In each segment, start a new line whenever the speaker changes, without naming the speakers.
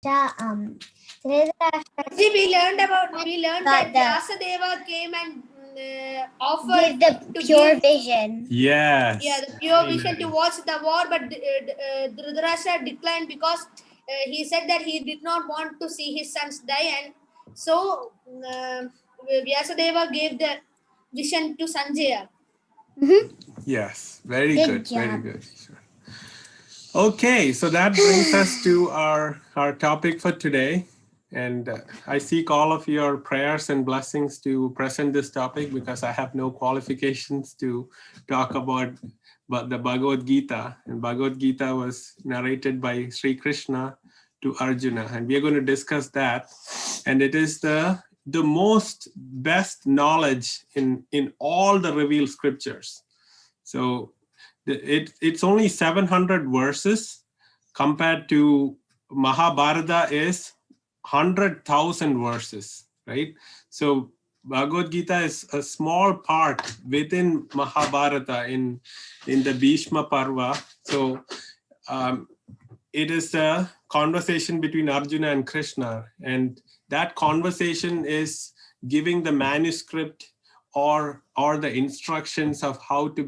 See, we learned that Vyasadeva came and offered
the pure vision.
Yes.
Yeah, the pure vision to watch the war, but Dhritarashtra declined because he said that he did not want to see his sons die, and so Vyasadeva gave the vision to Sanjaya.
Yes, very good. Very good. Okay, so that brings us to our topic for today. And I seek all of your prayers and blessings to present this topic because I have no qualifications to talk about the Bhagavad Gita. And Bhagavad Gita was narrated by Sri Krishna to Arjuna. And we are going to discuss that. And it is the most best knowledge in all the revealed scriptures. So it's only 700 verses compared to Mahabharata is 100,000 verses, right? So Bhagavad Gita is a small part within Mahabharata in the Bhishma Parva. So it is a conversation between Arjuna and Krishna, and that conversation is giving the manuscript or the instructions of how to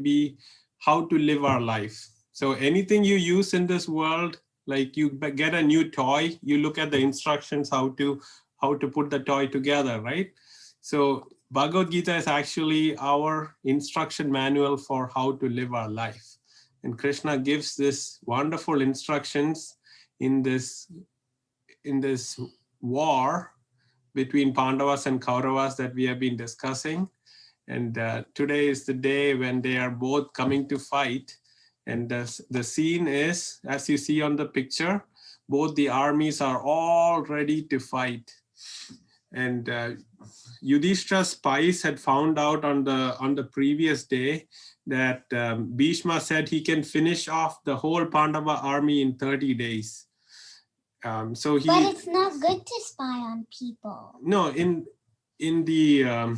live our life. So anything you use in this world, like you get a new toy, you look at the instructions how to put the toy together, right? So Bhagavad Gita is actually our instruction manual for how to live our life. And Krishna gives this wonderful instructions in this war between Pandavas and Kauravas that we have been discussing. And today is the day when they are both coming to fight. And the scene is, as you see on the picture, both the armies are all ready to fight. And Yudhishthira's spies had found out on the previous day that Bhishma said he can finish off the whole Pandava army in 30 days. But
it's not good to spy on people.
No, in the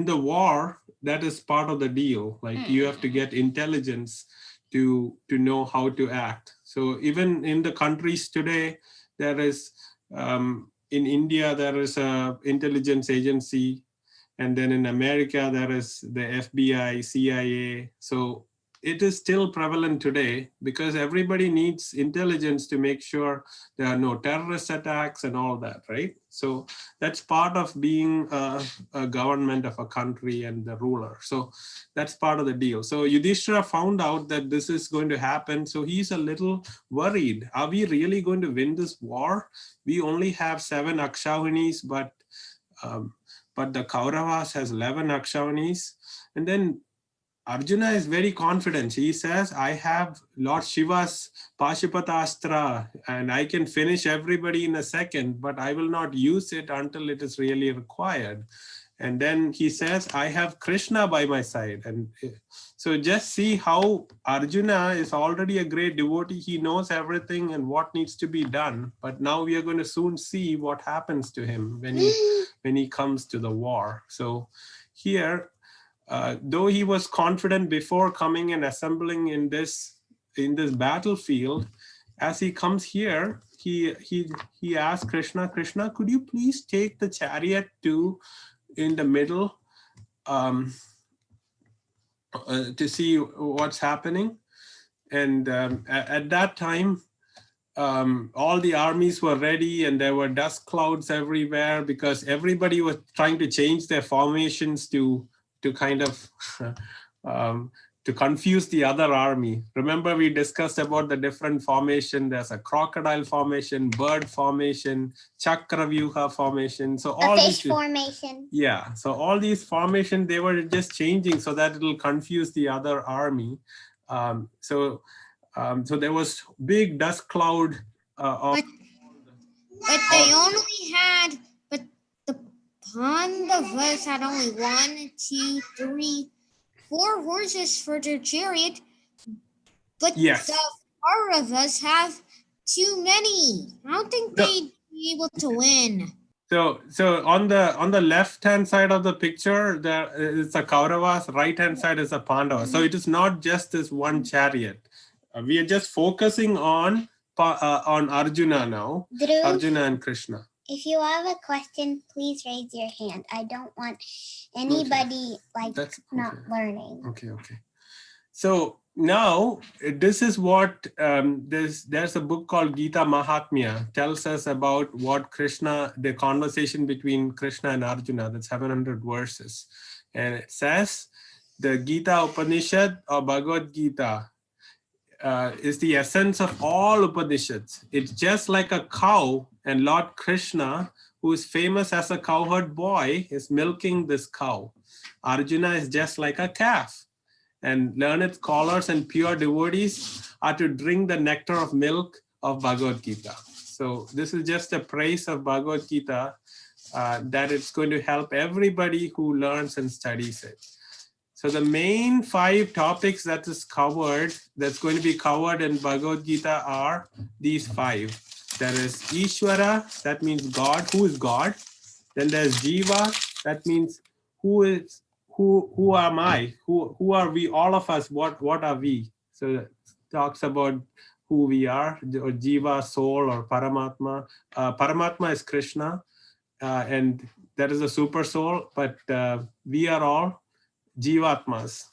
war, that is part of the deal. Like you have to get intelligence to know how to act. So even in the countries today, there is in India there is a intelligence agency, and then in America there is the FBI, CIA. So it is still prevalent today because everybody needs intelligence to make sure there are no terrorist attacks and all that, right? So that's part of being a government of a country and the ruler. So that's part of the deal. So Yudhishthira found out that this is going to happen. So he's a little worried. Are we really going to win this war? We only have 7 Akshahinis, but the Kauravas has 11 Akshahinis. And then Arjuna is very confident. He says, I have Lord Shiva's Pashupatastra and I can finish everybody in a second, but I will not use it until it is really required. And then he says, I have Krishna by my side. And so just see how Arjuna is already a great devotee. He knows everything and what needs to be done. But now we are going to soon see what happens to him when he comes to the war. So here, though he was confident before coming and assembling in this battlefield, as he comes here, he asks Krishna, could you please take the chariot in the middle to see what's happening? And at that time, all the armies were ready and there were dust clouds everywhere because everybody was trying to change their formations to kind of to confuse the other army. Remember, we discussed about the different formation. There's a crocodile formation, bird formation, chakravyuha formation. So all
fish formation.
Yeah. So all these formations, they were just changing so that it'll confuse the other army. So there was big dust cloud.
But they only had, but the Pandavas had only 1, 2, 3, 4 horses for their chariot. But
yes,
the Kauravas have too many. I don't think they'd be able to win.
So on the left hand side of the picture, there is a Kauravas. Right hand side is a Pandava. So it is not just this one chariot. We are just focusing on on Arjuna now.
Dhruv,
Arjuna and Krishna.
if you have a question, please raise your hand. I don't want anybody
That's
not
okay.
learning.
Okay. So now this is what there's a book called Gita Mahatmya tells us about what Krishna, the conversation between Krishna and Arjuna, that's 700 verses. And it says the Gita Upanishad or Bhagavad Gita is the essence of all Upanishads. It's just like a cow, and Lord Krishna, who is famous as a cowherd boy, is milking this cow. Arjuna is just like a calf, and learned scholars and pure devotees are to drink the nectar of milk of Bhagavad Gita. So this is just a praise of Bhagavad Gita that it's going to help everybody who learns and studies it. So the main 5 topics that is covered, that's going to be covered in Bhagavad Gita are these 5. There is Ishvara, that means God, who is God. Then there's Jiva, that means who am I? Who are we? All of us, what are we? So it talks about who we are, or Jiva, soul, or Paramatma. Paramatma is Krishna, and that is a super soul, but we are all Jivatmas.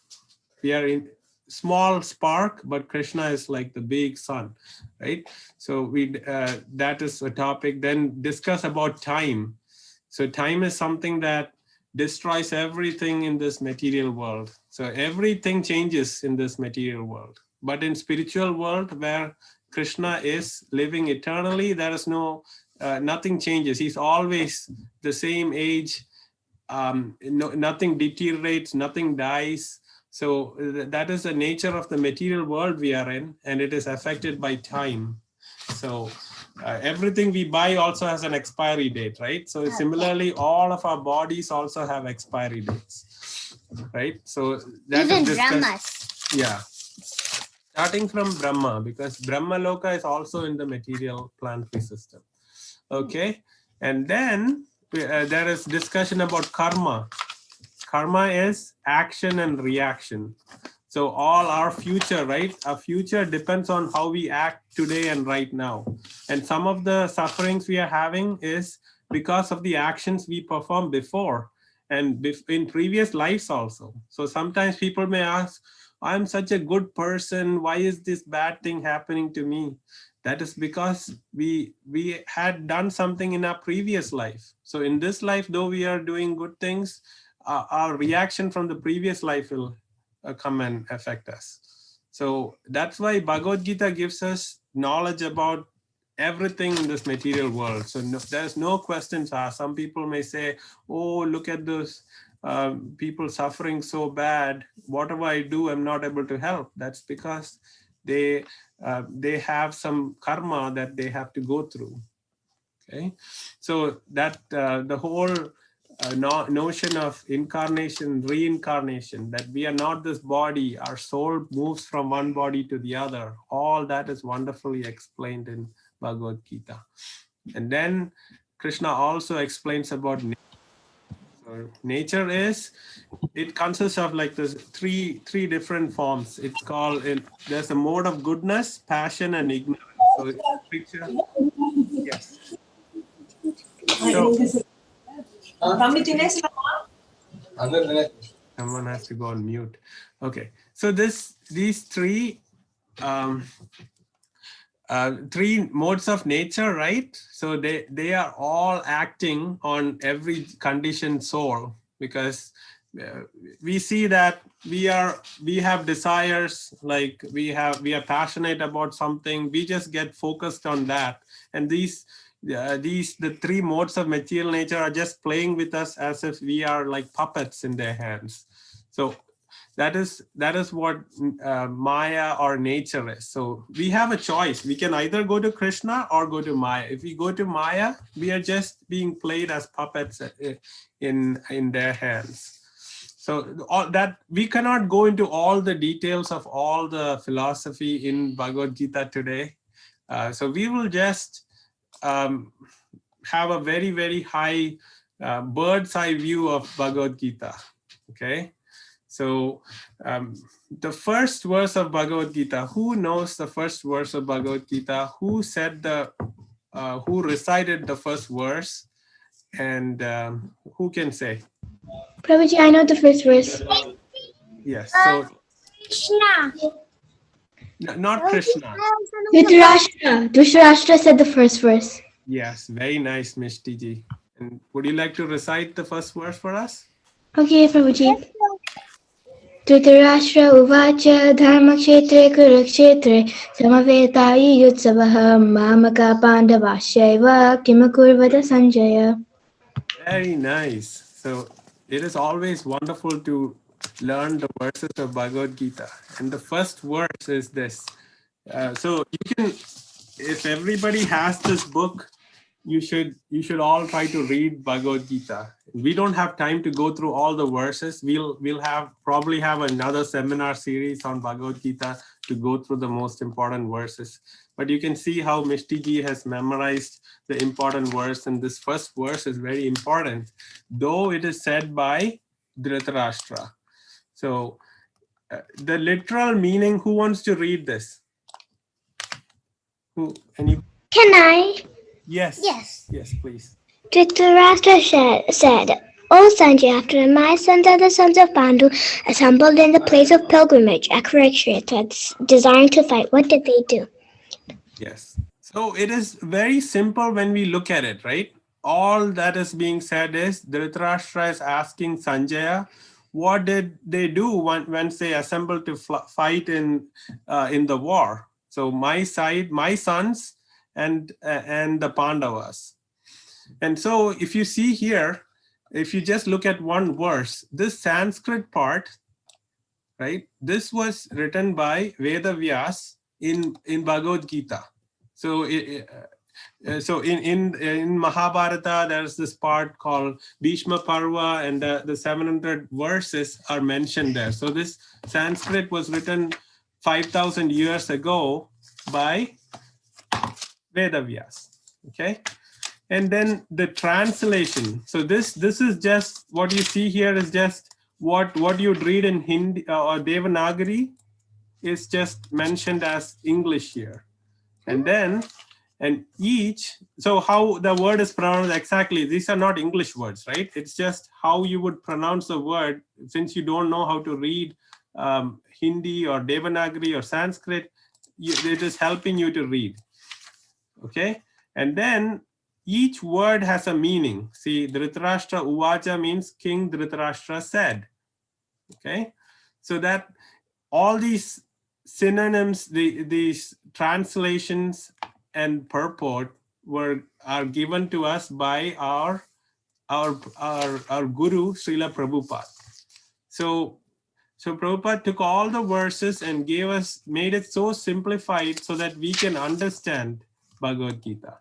We are in small spark, but Krishna is like the big sun, right? So that is a topic. Then discuss about time. So time is something that destroys everything in this material world. So everything changes in this material world. But in spiritual world, where Krishna is living eternally, there is nothing changes. He's always the same age. Nothing deteriorates, nothing dies. So that is the nature of the material world we are in, and it is affected by time. So everything we buy also has an expiry date, right? So similarly, all of our bodies also have expiry dates, right? So that
even
is
Brahmas.
Yeah, starting from Brahma, because Brahma Loka is also in the material planetary system. Okay, and then there is discussion about karma. Karma is action and reaction. So all our future, right? Our future depends on how we act today and right now. And some of the sufferings we are having is because of the actions we performed before and in previous lives also. So sometimes people may ask, I'm such a good person, why is this bad thing happening to me? That is because we had done something in our previous life. So in this life, though we are doing good things, our reaction from the previous life will come and affect us. So that's why Bhagavad Gita gives us knowledge about everything in this material world. So there's no questions asked. Some people may say, oh, look at those people suffering so bad. Whatever I do, I'm not able to help. That's because they have some karma that they have to go through. Okay, so that the whole notion of incarnation, reincarnation, that we are not this body, our soul moves from one body to the other, all that is wonderfully explained in Bhagavad Gita. And then Krishna also explains about nature. So nature is, it consists of like this three different forms. It's called, there's a mode of goodness, passion, and ignorance. So picture, yes. So someone has to go on mute. Okay, so these three modes of nature, right? So they are all acting on every conditioned soul, because we see that we have desires, like we are passionate about something, we just get focused on that, and the three modes of material nature are just playing with us as if we are like puppets in their hands. So that is what Maya or nature is. So we have a choice. We can either go to Krishna or go to Maya. If we go to Maya, we are just being played as puppets in their hands. So all that, we cannot go into all the details of all the philosophy in Bhagavad Gita today. So we will just have a very, very high bird's eye view of Bhagavad Gita. Okay. So the first verse of Bhagavad Gita, who knows the first verse of Bhagavad Gita? Who said who recited the first verse? And who can say?
Prabhuji, I know the first verse.
Yes, so
Krishna.
not Krishna.
Dhritarashtra said the first verse.
Yes, very nice, Mishti ji. And would you like to recite the first verse for us?
Okay, Prabhuji. Dhritarashtra uvacha dharmakshetre kurukshetre samavetayi yutsavaha mamaka pandavashaiva kimakurvata sanjaya.
Very nice. So it is always wonderful to learn the verses of Bhagavad Gita. And the first verse is this. So you can, if everybody has this book, you should all try to read Bhagavad Gita. We don't have time to go through all the verses. We'll probably have another seminar series on Bhagavad Gita to go through the most important verses. But you can see how Mishti ji has memorized the important verse, and this first verse is very important, though it is said by Dhritarashtra. So the literal meaning, who wants to read this? Any?
Can I?
Yes.
Yes.
Yes, please.
Dhritarashtra said, O Sanjay, after my sons and the sons of Pandu assembled in the place of pilgrimage at Kurukshetra, desiring to fight, what did they do?
Yes. So it is very simple when we look at it, right? All that is being said is Dhritarashtra is asking Sanjaya, what did they do when they assembled to fight in the war? So my sons and the Pandavas. And so if you see here, if you just look at one verse, this Sanskrit part, right? This was written by Vedavyas in Bhagavad Gita. So in Mahabharata, there's this part called Bhishma Parva, and the 700 verses are mentioned there. So this Sanskrit was written 5,000 years ago by Vedavyas. Okay. And then the translation. So this is just what you see here is just what you'd read in Hindi or Devanagari is just mentioned as English here. And so how the word is pronounced exactly, these are not English words, right? It's just how you would pronounce the word. Since you don't know how to read Hindi or Devanagari or Sanskrit, it is helping you to read. Okay. And then each word has a meaning. See, Dhritarashtra Uvacha means King Dhritarashtra said. Okay, so that all these synonyms, these translations and purport are given to us by our Guru Srila Prabhupada. So Prabhupada took all the verses and made it so simplified so that we can understand Bhagavad Gita.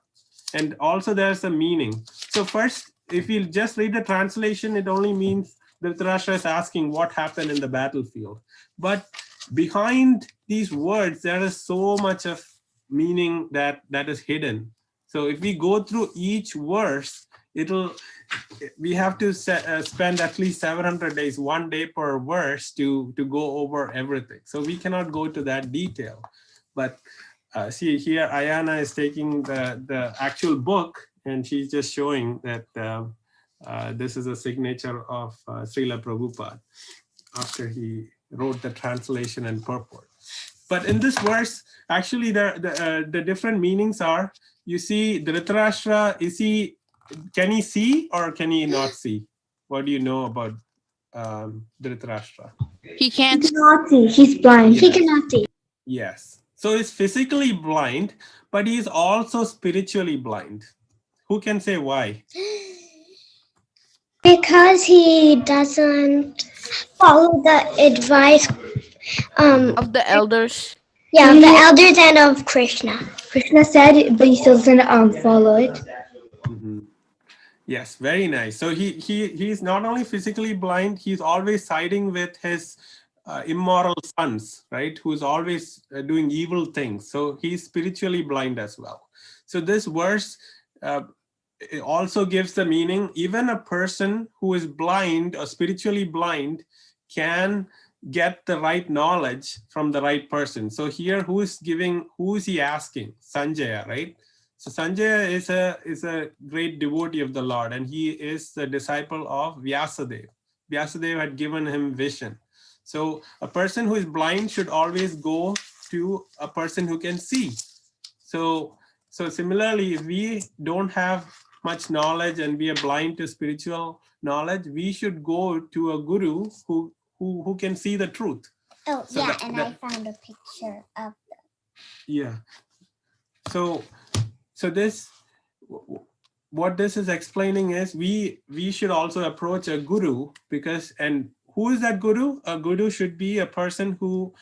And also there's a meaning. So first, if you just read the translation, it only means Dhritarashtra is asking what happened in the battlefield. But behind these words, there is so much of meaning that is hidden. So if we go through each verse, we have to spend at least 700 days, 1 day per verse to go over everything. So we cannot go to that detail. But see here, Ayana is taking the actual book, and she's just showing that this is a signature of Srila Prabhupada after he wrote the translation and purport. But in this verse, actually, the different meanings are, you see, Dhritarashtra, can he see or can he not see? What do you know about Dhritarashtra?
He can't.
He cannot see. He's blind.
Yes.
He cannot see.
Yes. So he's physically blind, but he's also spiritually blind. Who can say why?
Because he doesn't follow the advice
Of the elders.
of the elders and of Krishna. Krishna said it, but he still doesn't follow it.
Mm-hmm. Yes, very nice. So he's not only physically blind, he's always siding with his immoral sons, right? Who's always doing evil things. So he's spiritually blind as well. So this verse it also gives the meaning, even a person who is blind or spiritually blind can get the right knowledge from the right person. So here, who is he asking? Sanjaya, right? So Sanjaya is a great devotee of the Lord, and he is the disciple of Vyasadeva. Vyasadeva had given him vision. So a person who is blind should always go to a person who can see. So similarly, if we don't have much knowledge and we are blind to spiritual knowledge, we should go to a guru who can see the truth.
Oh,
So
yeah, I found a picture of them.
Yeah. So this, what this is explaining is we should also approach a guru, because, and who is that guru? A guru should be a person who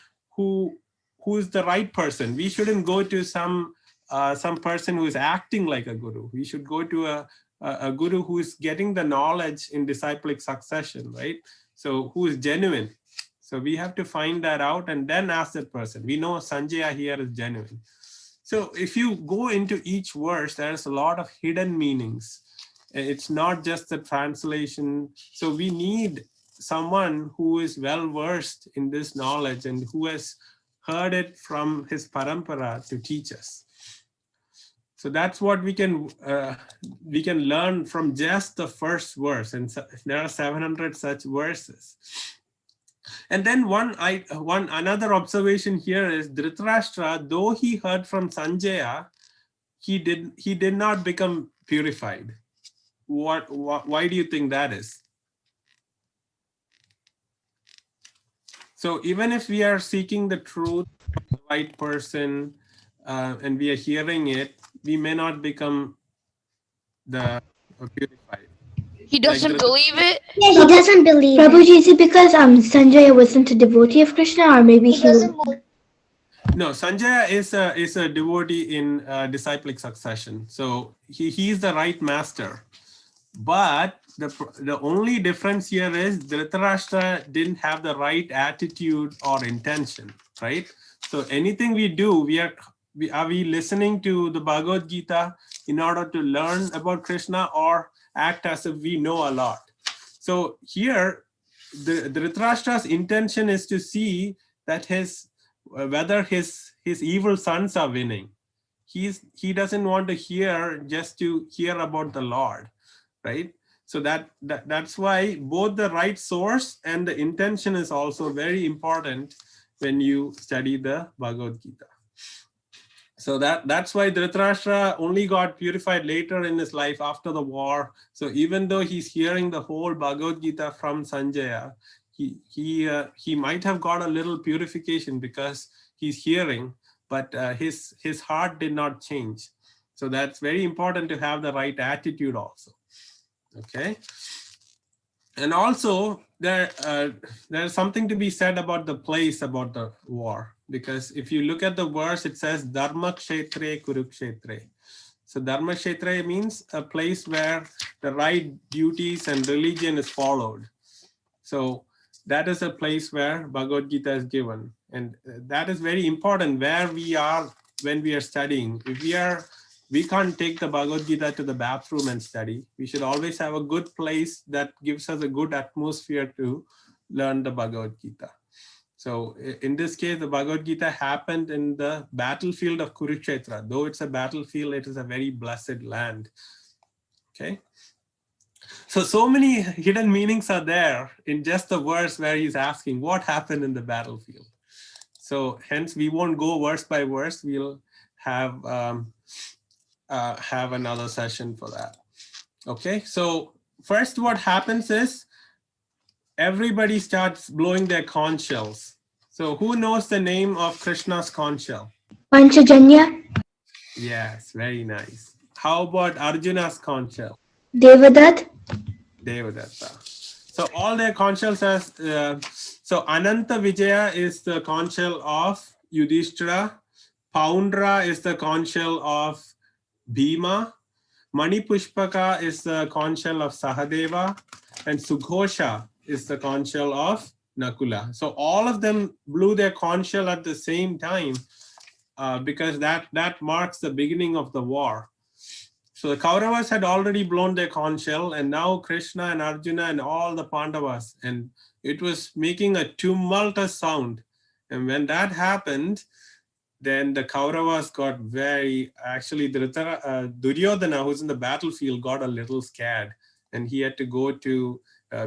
is the right person. We shouldn't go to some person who is acting like a guru. We should go to a guru who is getting the knowledge in disciplic succession, right? So who is genuine. So we have to find that out and then ask that person. We know Sanjaya here is genuine. So if you go into each verse, there's a lot of hidden meanings. It's not just the translation. So we need someone who is well versed in this knowledge and who has heard it from his parampara to teach us. So that's what we can learn from just the first verse, and so there are 700 such verses. And then another observation here is Dhritarashtra, though he heard from Sanjaya, he did not become purified. Why do you think that is? So even if we are seeking the truth from the right person and we are hearing it, we may not become purified.
He doesn't believe it?
Yeah, he doesn't believe Prabhuji, is it because Sanjaya wasn't a devotee of Krishna, or maybe he doesn't?
No, Sanjaya is a devotee in disciplic succession. So he is the right master. But the only difference here is Dhritarashtra didn't have the right attitude or intention, right? So anything we do, are we listening to the Bhagavad Gita in order to learn about Krishna, or act as if we know a lot? So here, the Dhritarashtra's intention is to see that whether his evil sons are winning. He doesn't want to hear just to hear about the Lord, right? So that's why both the right source and the intention is also very important when you study the Bhagavad Gita. So that's why Dhritarashtra only got purified later in his life after the war. So even though he's hearing the whole Bhagavad Gita from Sanjaya, he might have got a little purification because he's hearing, but his heart did not change. So that's very important to have the right attitude also. Okay. And also there's something to be said about the place about the war, because if you look at the verse, it says Dharma Kshetre Kurukshetre. So Dharma Kshetre means a place where the right duties and religion is followed. So that is a place where Bhagavad Gita is given. And that is very important where we are when we are studying. If we can't take the Bhagavad Gita to the bathroom and study. We should always have a good place that gives us a good atmosphere to learn the Bhagavad Gita. So in this case, the Bhagavad Gita happened in the battlefield of Kurukshetra. Though it's a battlefield, it is a very blessed land. Okay. So many hidden meanings are there in just the verse where he's asking what happened in the battlefield. So hence we won't go verse by verse. We'll have another session for that. Okay, so first what happens is everybody starts blowing their conch shells. So who knows the name of Krishna's conch shell?
Panchajanya,
Yes, very nice. How about Arjuna's conch shell?
Devadatta.
Devadatta. So all their conch shells are, so Ananta Vijaya is the conch shell of Yudhishthira. Poundra is the conch shell of Bhima. Mani Pushpaka is the conch shell of Sahadeva, and Sughosha is the conch shell of Nakula. So all of them blew their conch shell at the same time because that marks the beginning of the war. So the Kauravas had already blown their conch shell, and now Krishna and Arjuna and all the Pandavas, and it was making a tumultuous sound. And when that happened, then the Kauravas got actually Duryodhana, who's in the battlefield, got a little scared, and he had to go to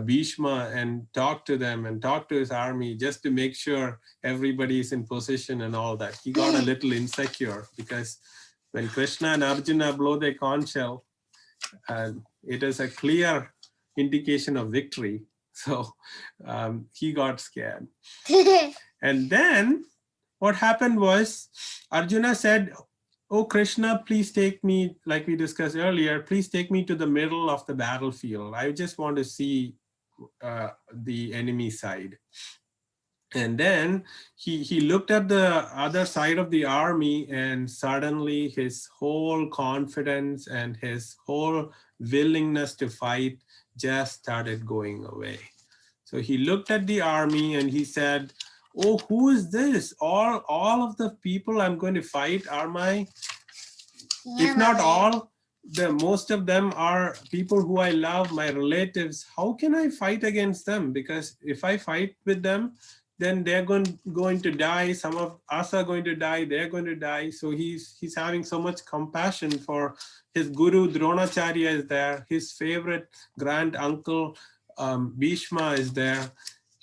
Bhishma and talk to them and talk to his army just to make sure everybody is in position and all that. He got a little insecure because when Krishna and Arjuna blow their conch shell, it is a clear indication of victory. So he got scared. And then what happened was Arjuna said, "Oh Krishna, please take me, like we discussed earlier, please take me to the middle of the battlefield. I just want to see the enemy side." And then he looked at the other side of the army, and suddenly his whole confidence and his whole willingness to fight just started going away. So he looked at the army and he said, "Oh, who is this? All of the people I'm going to fight are if not all, most of them are people who I love, my relatives. How can I fight against them? Because if I fight with them, then they're going to die. Some of us are going to die. They're going to die." So he's having so much compassion for his guru. Dronacharya is there. His favorite grand uncle Bhishma is there.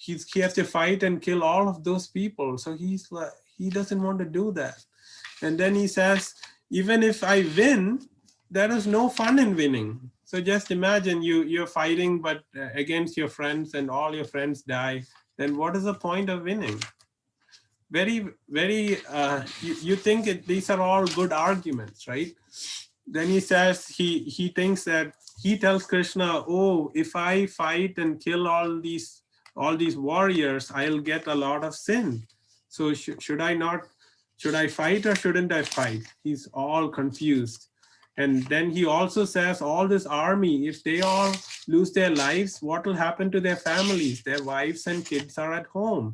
He has to fight and kill all of those people. So he doesn't want to do that. And then he says, even if I win, there is no fun in winning. So just imagine you're fighting, but against your friends, and all your friends die. Then what is the point of winning? Very, very, you think these are all good arguments, right? Then he says, he thinks that, he tells Krishna, "Oh, if I fight and kill all these warriors, I'll get a lot of sin. So should I fight or shouldn't I fight?" He's all confused. And then he also says, all this army, if they all lose their lives, what will happen to their families? Their wives and kids are at home,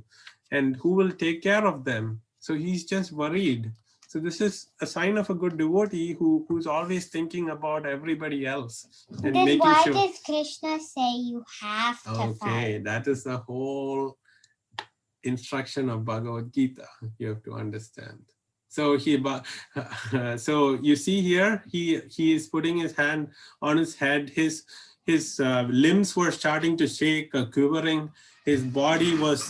and who will take care of them? So he's just worried. So this is a sign of a good devotee who's always thinking about everybody else. And
then why does Krishna say you have to fight?
Okay, that is the whole instruction of Bhagavad Gita. You have to understand. So so you see here, he is putting his hand on his head. His limbs were starting to shake, quivering. His body was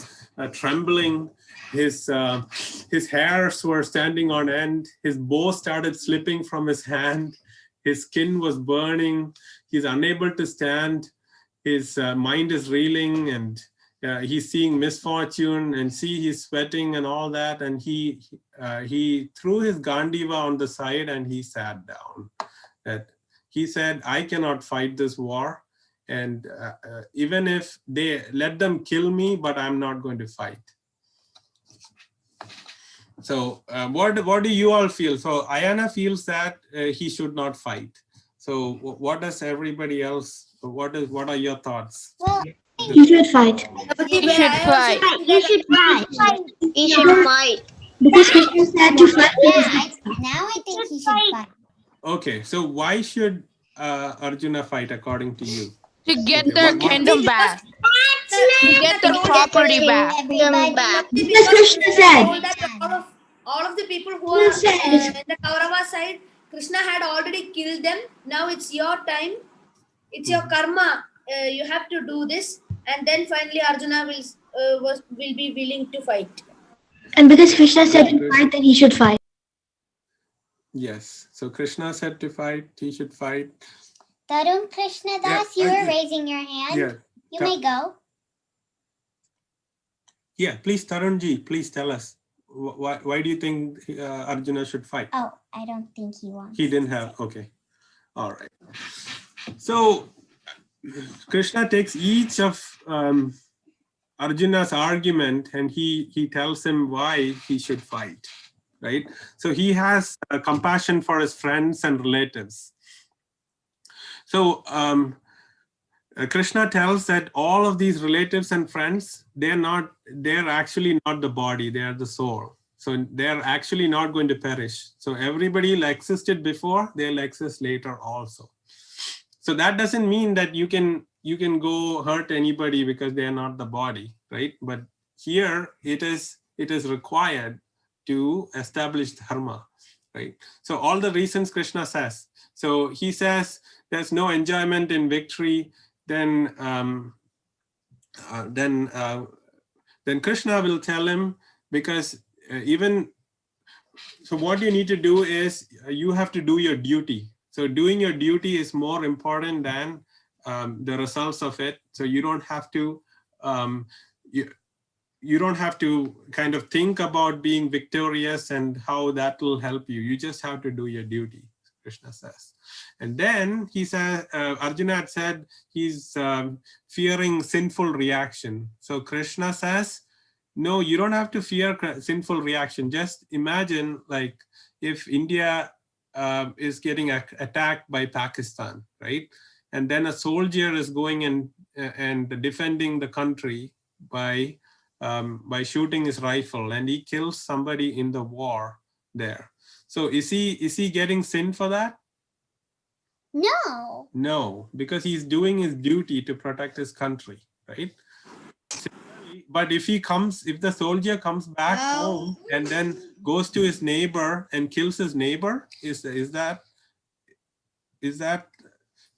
trembling. His hairs were standing on end. His bow started slipping from his hand. His skin was burning. He's unable to stand. His mind is reeling, and he's seeing misfortune, and he's sweating and all that. And he threw his Gandiva on the side and he sat down. He said, "I cannot fight this war, and even if they let them kill me, but I'm not going to fight." So what do you all feel? So Ayana feels that he should not fight. So what does everybody else? What are your thoughts?
Well,
You should fight.
You should fight.
you should fight.
You should fight. Because Krishna said to fight.
Now I think he should fight.
Okay, so why should Arjuna fight according to you?
To get their kingdom back. To get the property back.
Because Krishna said.
All of the people who are in the Kaurava side, Krishna had already killed them. Now it's your time. It's your karma. You have to do this, and then finally Arjuna will be willing to fight.
And because Krishna said to fight, then he should fight.
Yes. So Krishna said to fight. He should fight.
Tarun Krishna Das, you were raising your hand.
Yeah.
You may go.
Yeah, please, Tarunji, please tell us. Why do you think Arjuna should fight?
Oh, I don't think he wants.
He didn't have, okay. All right. So Krishna takes each of Arjuna's argument, and he tells him why he should fight, right? So he has compassion for his friends and relatives. So Krishna tells that all of these relatives and friends, they're actually not the body, they are the soul. So they're actually not going to perish. So everybody existed before, they'll exist later also. So that doesn't mean that you can go hurt anybody because they are not the body, right? But here it is required to establish dharma, right? So all the reasons Krishna says. So he says there's no enjoyment in victory. Then Krishna will tell him, because even so, what you need to do is you have to do your duty. So doing your duty is more important than the results of it. So you don't have to you don't have to kind of think about being victorious and how that will help you. You just have to do your duty, Krishna says. And then he says, Arjuna had said he's fearing sinful reaction. So Krishna says, no, you don't have to fear sinful reaction. Just imagine, like, if India is getting attacked by Pakistan, right? And then a soldier is going and defending the country by shooting his rifle, and he kills somebody in the war there. So is he getting sin for that?
No.
No, because he's doing his duty to protect his country, right? But if the soldier comes back home and then goes to his neighbor and kills his neighbor, is that?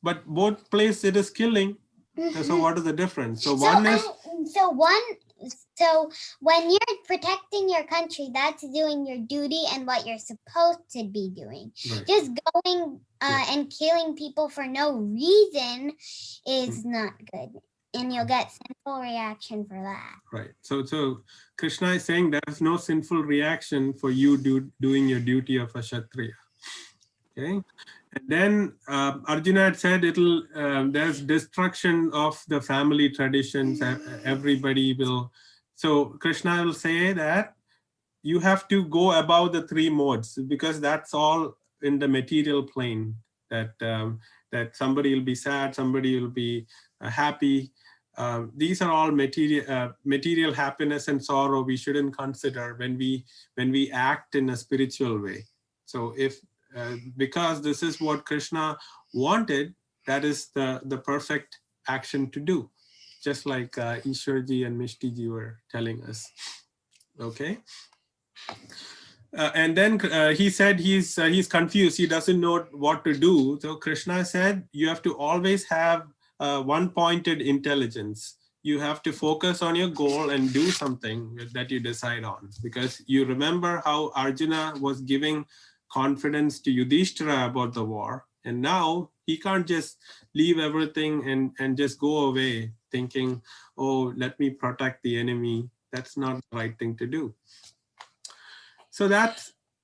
But both places it is killing. So what is the difference? So
when you're protecting your country, that's doing your duty and what you're supposed to be doing. Right. Just going and killing people for no reason is not good. And you'll get sinful reaction for that. Right.
So Krishna is saying there's no sinful reaction for you doing your duty of a Kshatriya. Okay. And then Arjuna had said there's destruction of the family traditions. Everybody will. So Krishna will say that you have to go above the three modes, because that's all in the material plane. That somebody will be sad, somebody will be happy. These are all material happiness and sorrow we shouldn't consider when we act in a spiritual way. So because this is what Krishna wanted, that is the perfect action to do, just like Ishwarji and Mishtiji were telling us. Okay. And then he said he's confused. He doesn't know what to do. So Krishna said you have to always have one-pointed intelligence. You have to focus on your goal and do something that you decide on. Because you remember how Arjuna was giving confidence to Yudhishthira about the war. And now he can't just leave everything and just go away thinking, oh, let me protect the enemy. That's not the right thing to do.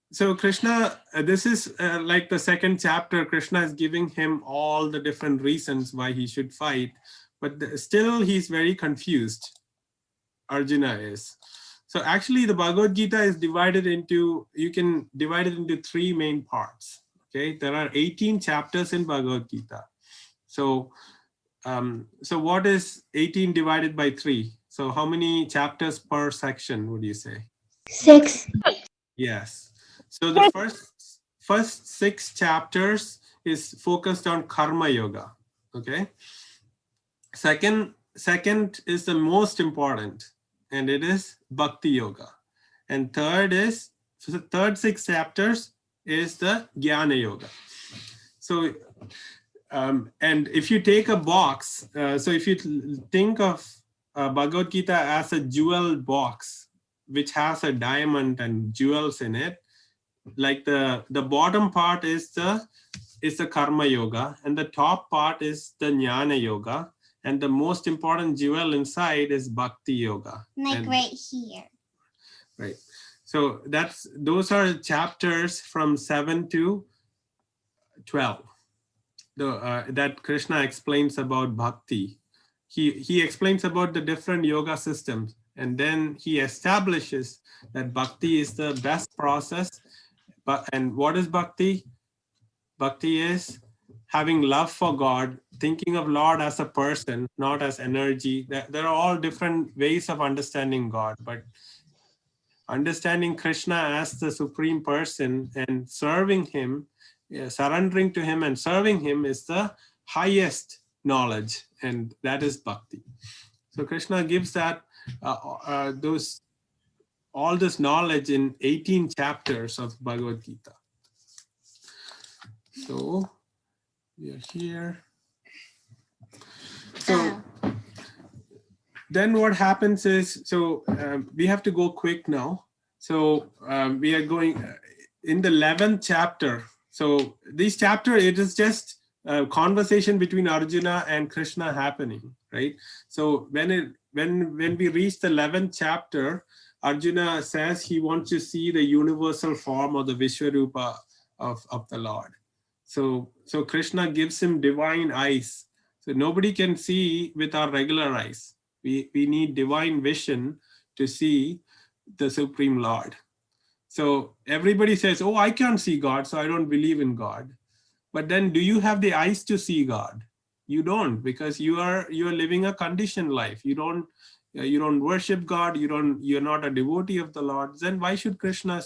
So Krishna, this is like the second chapter. Krishna is giving him all the different reasons why he should fight, but still he's very confused. Arjuna is. So actually the Bhagavad Gita is you can divide it into three main parts. Okay, there are 18 chapters in Bhagavad Gita. So what is 18 divided by 3? So how many chapters per section would you say?
6.
Yes. So the first 6 chapters is focused on karma yoga. Okay. Second is the most important, and it is bhakti yoga. And third 6 chapters is the jnana yoga. So and if you take a box, so if you think of Bhagavad Gita as a jewel box which has a diamond and jewels in it, like the bottom part is the karma yoga, and the top part is the jnana yoga, and the most important jewel inside is bhakti yoga.
Right here.
Right. So those are chapters from 7 to 12. That Krishna explains about bhakti. He explains about the different yoga systems, and then he establishes that bhakti is the best process. And what is bhakti? Bhakti is having love for God, thinking of Lord as a person, not as energy. There are all different ways of understanding God, but understanding Krishna as the supreme person and serving him, surrendering to him and serving him is the highest knowledge, and that is bhakti. So Krishna gives that all this knowledge in 18 chapters of Bhagavad Gita. So we are here. So then what happens is, so we have to go quick now. So we are going in the 11th chapter. So this chapter, it is just a conversation between Arjuna and Krishna happening, right? So when we reach the 11th chapter, Arjuna says he wants to see the universal form of the Vishwarupa of the Lord. So Krishna gives him divine eyes. So nobody can see with our regular eyes. We need divine vision to see the Supreme Lord. So everybody says, oh, I can't see God, so I don't believe in God. But then do you have the eyes to see God? You don't, because you are living a conditioned life. You don't worship God. You're not a devotee of the Lord. Then why should Krishna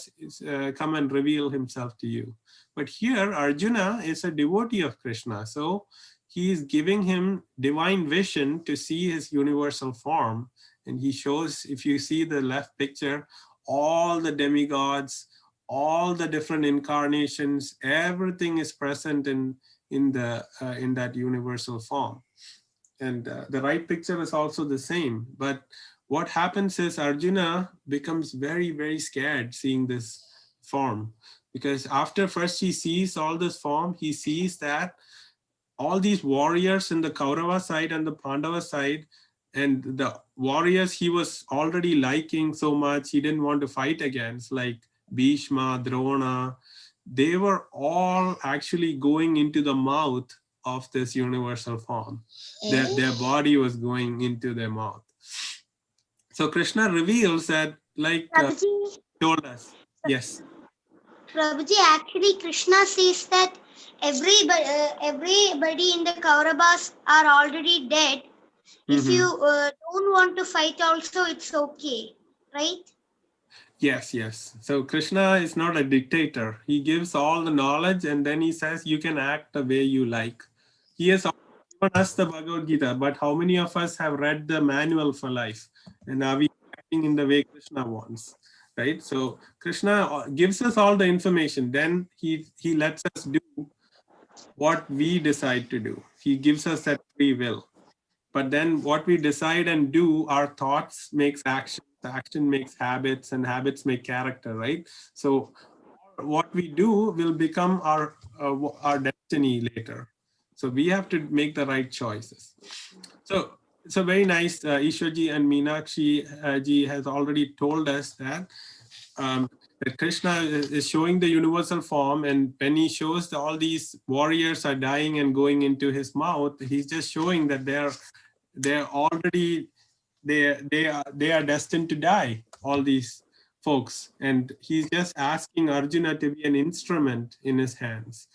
come and reveal himself to you? But here Arjuna is a devotee of Krishna. So he is giving him divine vision to see his universal form. And he shows, if you see the left picture, all the demigods, all the different incarnations, everything is present in that universal form. And the right picture is also the same. But what happens is Arjuna becomes very, very scared seeing this form, because after first he sees all this form, he sees that all these warriors in the Kaurava side and the Pandava side, and the warriors he was already liking so much, he didn't want to fight against, like Bhishma, Drona, they were all actually going into the mouth of this universal form. Their body was going into their mouth. So Krishna reveals that, like told us. Yes.
Prabhuji, actually Krishna says that everybody in the Kauravas are already dead. If you don't want to fight also, it's okay, right?
Yes. So Krishna is not a dictator. He gives all the knowledge and then he says you can act the way you like. He has given us the Bhagavad Gita, but how many of us have read the manual for life? And are we acting in the way Krishna wants? Right? So Krishna gives us all the information. Then he lets us do what we decide to do. He gives us that free will. But then what we decide and do, our thoughts makes action, action makes habits, and habits make character, right? So what we do will become our destiny later. So we have to make the right choices. So very nice. Ishwarji and Meenakshi ji has already told us that that Krishna is showing the universal form, and when he shows that all these warriors are dying and going into his mouth, he's just showing that they're already they are destined to die, all these folks, and he's just asking Arjuna to be an instrument in his hands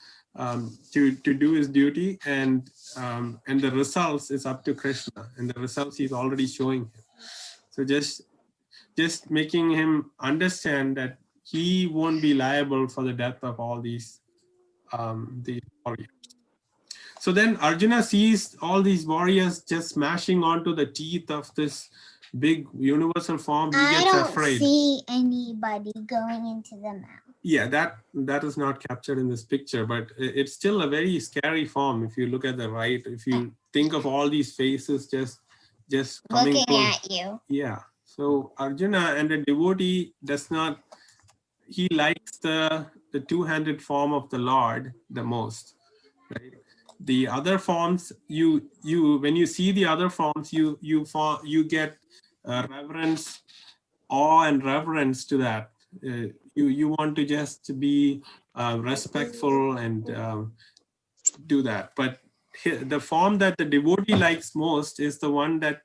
to do his duty, and the results is up to Krishna, and the results he's already showing him. So just making him understand that he won't be liable for the death of all these warriors. So then Arjuna sees all these warriors just smashing onto the teeth of this big universal form. He gets afraid.
I don't see anybody going into the mouth.
Yeah, that is not captured in this picture, but it's still a very scary form. If you look at the right, if you think of all these faces just coming
looking at you.
Yeah. So Arjuna and a devotee does not, he likes the two-handed form of the Lord the most, right? The other forms, you when you see the other forms, you get reverence, awe and reverence to that. You want to just be respectful and do that. But the form that the devotee likes most is the one that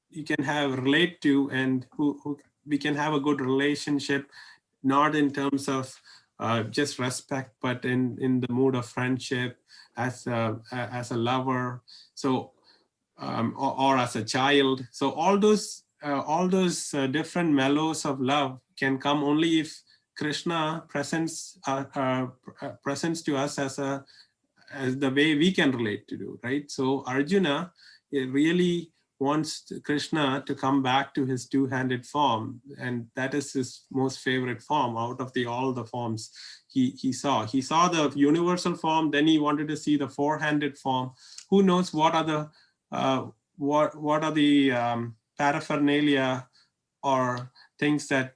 you can relate to, and who we can have a good relationship, not in terms of just respect, but in the mood of friendship, as a lover, so or as a child. So all those different mellows of love can come only if Krishna presents to us as the way we can relate to do, right? So Arjuna really wants Krishna to come back to his two-handed form, and that is his most favorite form out of all the forms he saw. He saw the universal form, then he wanted to see the four-handed form. Who knows what are the paraphernalia or things that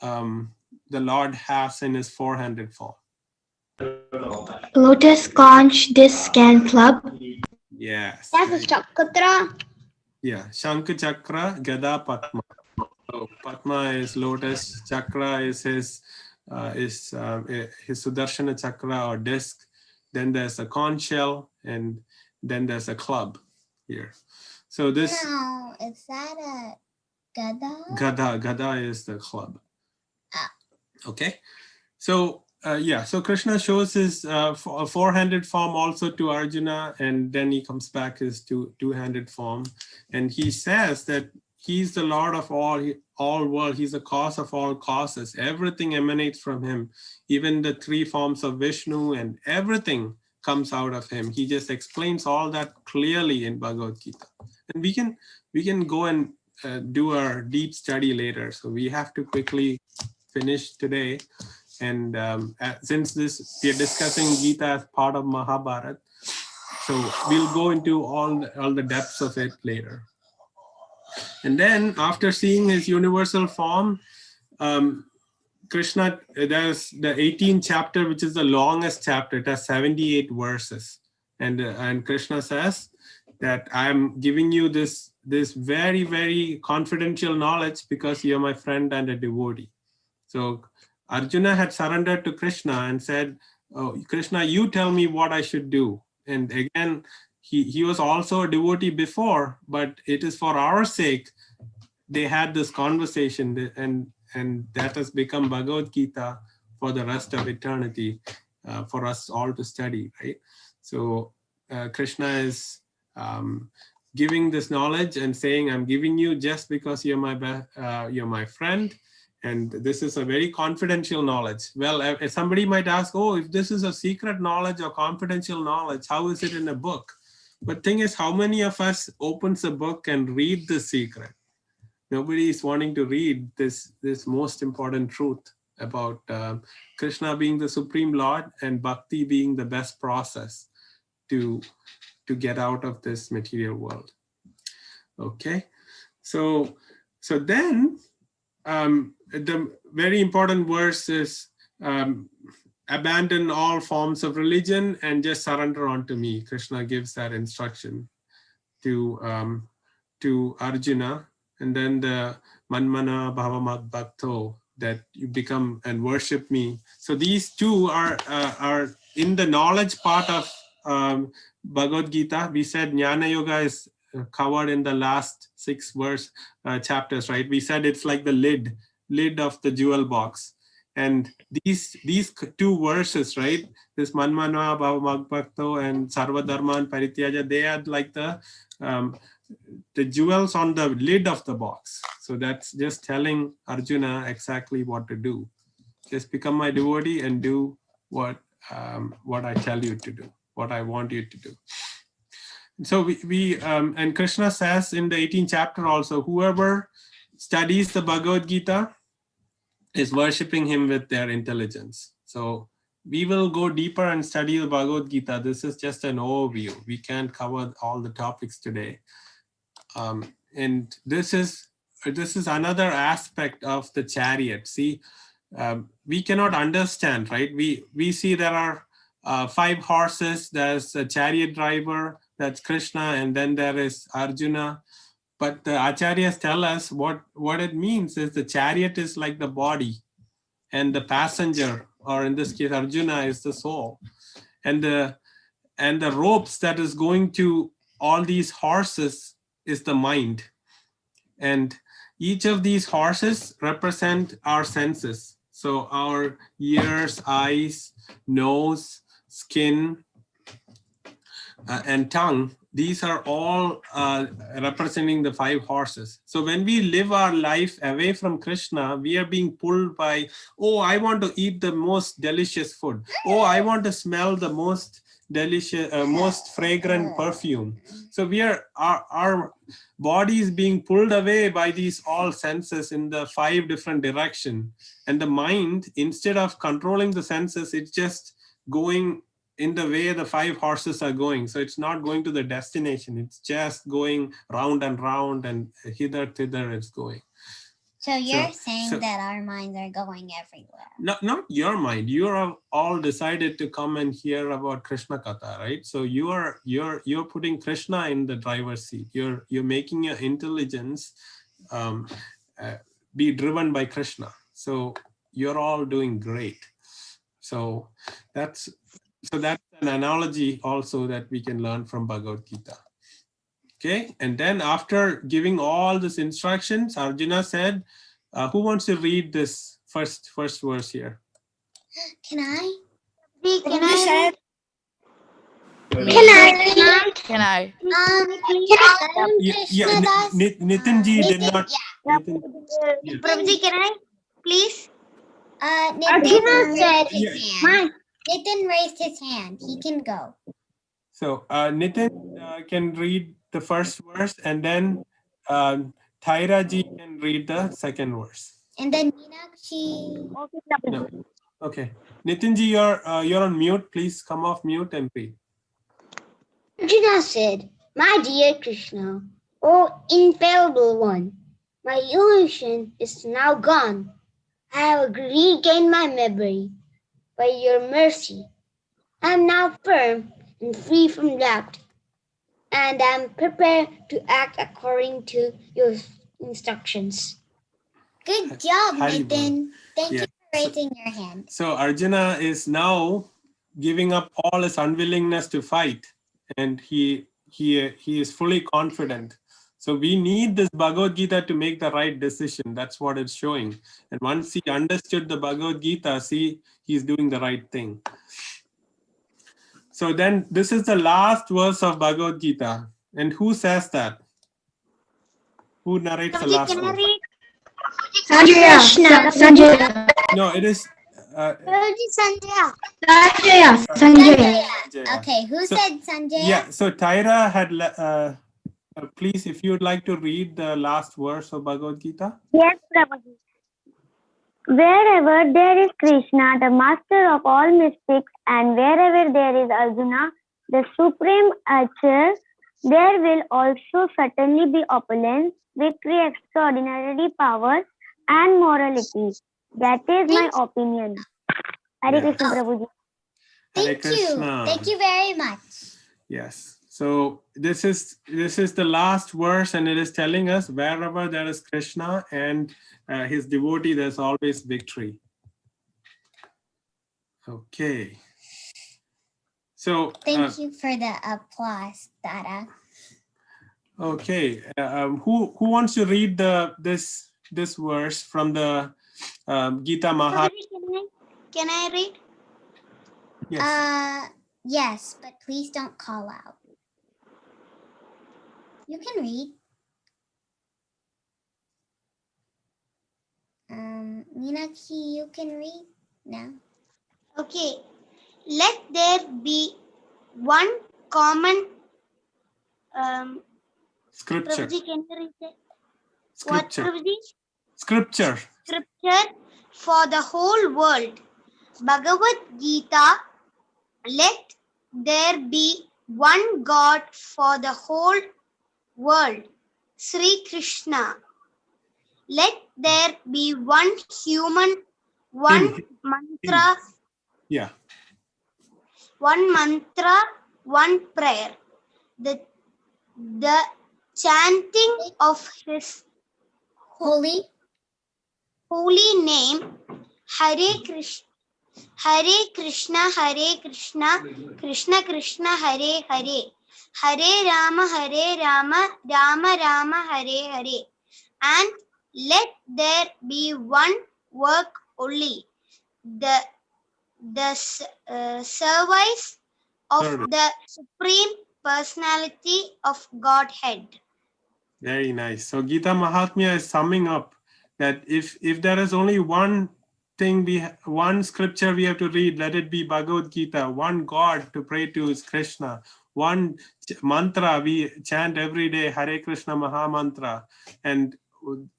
the Lord has in his four-handed form?
Lotus, conch, disc, and club.
Yes.
That's
Right.
a Chakra.
Yeah, Shankha Chakra, Gada, Padma. So Padma is lotus, Chakra is his Sudarshana Chakra or disc. Then there's a conch shell, and then there's a club here. So this.
No, is that a Gada?
Gada is the club.
Ah.
Okay. So so Krishna shows his four-handed form also to Arjuna, and then he comes back his two-handed form, and he says that he's the Lord of all world. He's the cause of all causes. Everything emanates from him. Even the three forms of Vishnu and everything comes out of him. He just explains all that clearly in Bhagavad Gita, and we can go and do our deep study later. So we have to quickly finish today. And since we are discussing Gita as part of Mahabharata, so we'll go into all the depths of it later. And then after seeing his universal form, Krishna, there's the 18th chapter, which is the longest chapter. It has 78 verses. And Krishna says that I'm giving you this very, very confidential knowledge because you're my friend and a devotee. So Arjuna had surrendered to Krishna and said, oh, Krishna, you tell me what I should do. And again, he was also a devotee before, but it is for our sake they had this conversation, and that has become Bhagavad Gita for the rest of eternity for us all to study, right? So Krishna is giving this knowledge and saying, I'm giving you just because you're my friend. And this is a very confidential knowledge. Well, if somebody might ask, oh, if this is a secret knowledge or confidential knowledge, how is it in a book? But thing is, how many of us opens a book and read the secret? Nobody is wanting to read this most important truth about Krishna being the Supreme Lord and Bhakti being the best process to get out of this material world. Okay, so then the very important verse is abandon all forms of religion and just surrender unto me. Krishna gives that instruction to Arjuna, and then the manmana bhava mad bhakto, that you become and worship me. So these two are in the knowledge part of Bhagavad Gita. We said Jnana Yoga is covered in the last 6 chapters, right? We said it's like the lid of the jewel box. And these 2 verses, right? This manmana bhava mad bhakto and sarva dharman parityaja, they are like the jewels on the lid of the box. So that's just telling Arjuna exactly what to do. Just become my devotee and do what I tell you to do, what I want you to do. So we and Krishna says in the 18th chapter also, whoever studies the Bhagavad Gita is worshipping him with their intelligence. So we will go deeper and study the Bhagavad Gita. This is just an overview. We can't cover all the topics today. And this is another aspect of the chariot. See, we cannot understand, right? We see there are 5 horses. There's a chariot driver, that's Krishna, and then there is Arjuna. But the acharyas tell us what it means is the chariot is like the body, and the passenger, or in this case Arjuna, is the soul, and the ropes that is going to all these horses is the mind. And each of these horses represent our senses. So our ears, eyes, nose, skin, and tongue, these are all representing the 5 horses. So when we live our life away from Krishna, we are being pulled by, oh, I want to eat the most delicious food. Oh, I want to smell the most delicious, most fragrant perfume. So we are, our body is being pulled away by these all senses in the 5 different directions. And the mind, instead of controlling the senses, it's just going in the way the 5 horses are going. So it's not going to the destination. It's just going round and round, and hither, thither it's going.
So you're saying that our minds are going everywhere.
Not your mind. You are all decided to come and hear about Krishna Katha, right? So you're putting Krishna in the driver's seat. You're making your intelligence be driven by Krishna. So you're all doing great. So that's an analogy also that we can learn from Bhagavad Gita. Okay, and then after giving all these instructions, Arjuna said, who wants to read this first verse here?
Can I?
Can I?
Can I?
Nitinji did not.
Prabhuji, can I? Please.
Nitin raised his hand. Nitin raised his hand. He can go.
So Nitin can read the first verse, and then Thaira ji can read the second verse.
And then Meenakshi.
No. Okay. Nitinji, you're on mute. Please come off mute and read.
Arjuna said, "My dear Krishna, O infallible one, my illusion is now gone. I have regained my memory. By your mercy, I am now firm and free from doubt, and I am prepared to act according to your instructions."
Good job,
Haribol.
Nitin. Thank you for raising your hand.
So Arjuna is now giving up all his unwillingness to fight, and he is fully confident. So we need this Bhagavad Gita to make the right decision. That's what it's showing. And once he understood the Bhagavad Gita, see, he's doing the right thing. So then this is the last verse of Bhagavad Gita. And who says that? Who narrates the last verse?
Sanjaya.
No, it is
Sanjaya. Okay, who said Sanjaya?
Yeah, so Tyra had, please, if you would like to read the last verse of Bhagavad Gita.
Yes, Prabhuji. Wherever there is Krishna, the master of all mystics, and wherever there is Arjuna, the supreme archer, there will also certainly be opulence, victory, extraordinary power, and morality. That is my opinion. Hare Krishna, Prabhuji.
Hare Krishna.
Thank you very much.
Yes. So this is the last verse, and it is telling us wherever there is Krishna and his devotee, there's always victory. Okay. So
thank you for the applause, Dada.
Okay. Who wants to read this verse from the Gita Mahabharata?
Can I read?
Yes.
Yes, but please don't call out. You can read. Meenakshi, you can read now.
Okay. Let there be one common
Scripture.
Prabhuji, can you read it?
Scripture.
What, Prabhuji?
Scripture.
Scripture for the whole world. Bhagavad Gita. Let there be one God for the whole world. Sri Krishna. Let there be one human, one mantra.
Yeah.
One mantra, one prayer. The chanting of his
holy
name, Hare Krishna, Hare Krishna, Hare Krishna, Krishna Krishna, Hare Hare, Hare Rama, Rama Rama, Hare Hare. And let there be one work only, the service of the Supreme
personality of Godhead.
Very nice. So Gita Mahatmya is summing up that if there is only one thing, one scripture we have to read, let it be Bhagavad Gita. One God to pray to is Krishna. One mantra we chant every day, Hare Krishna Maha Mantra. And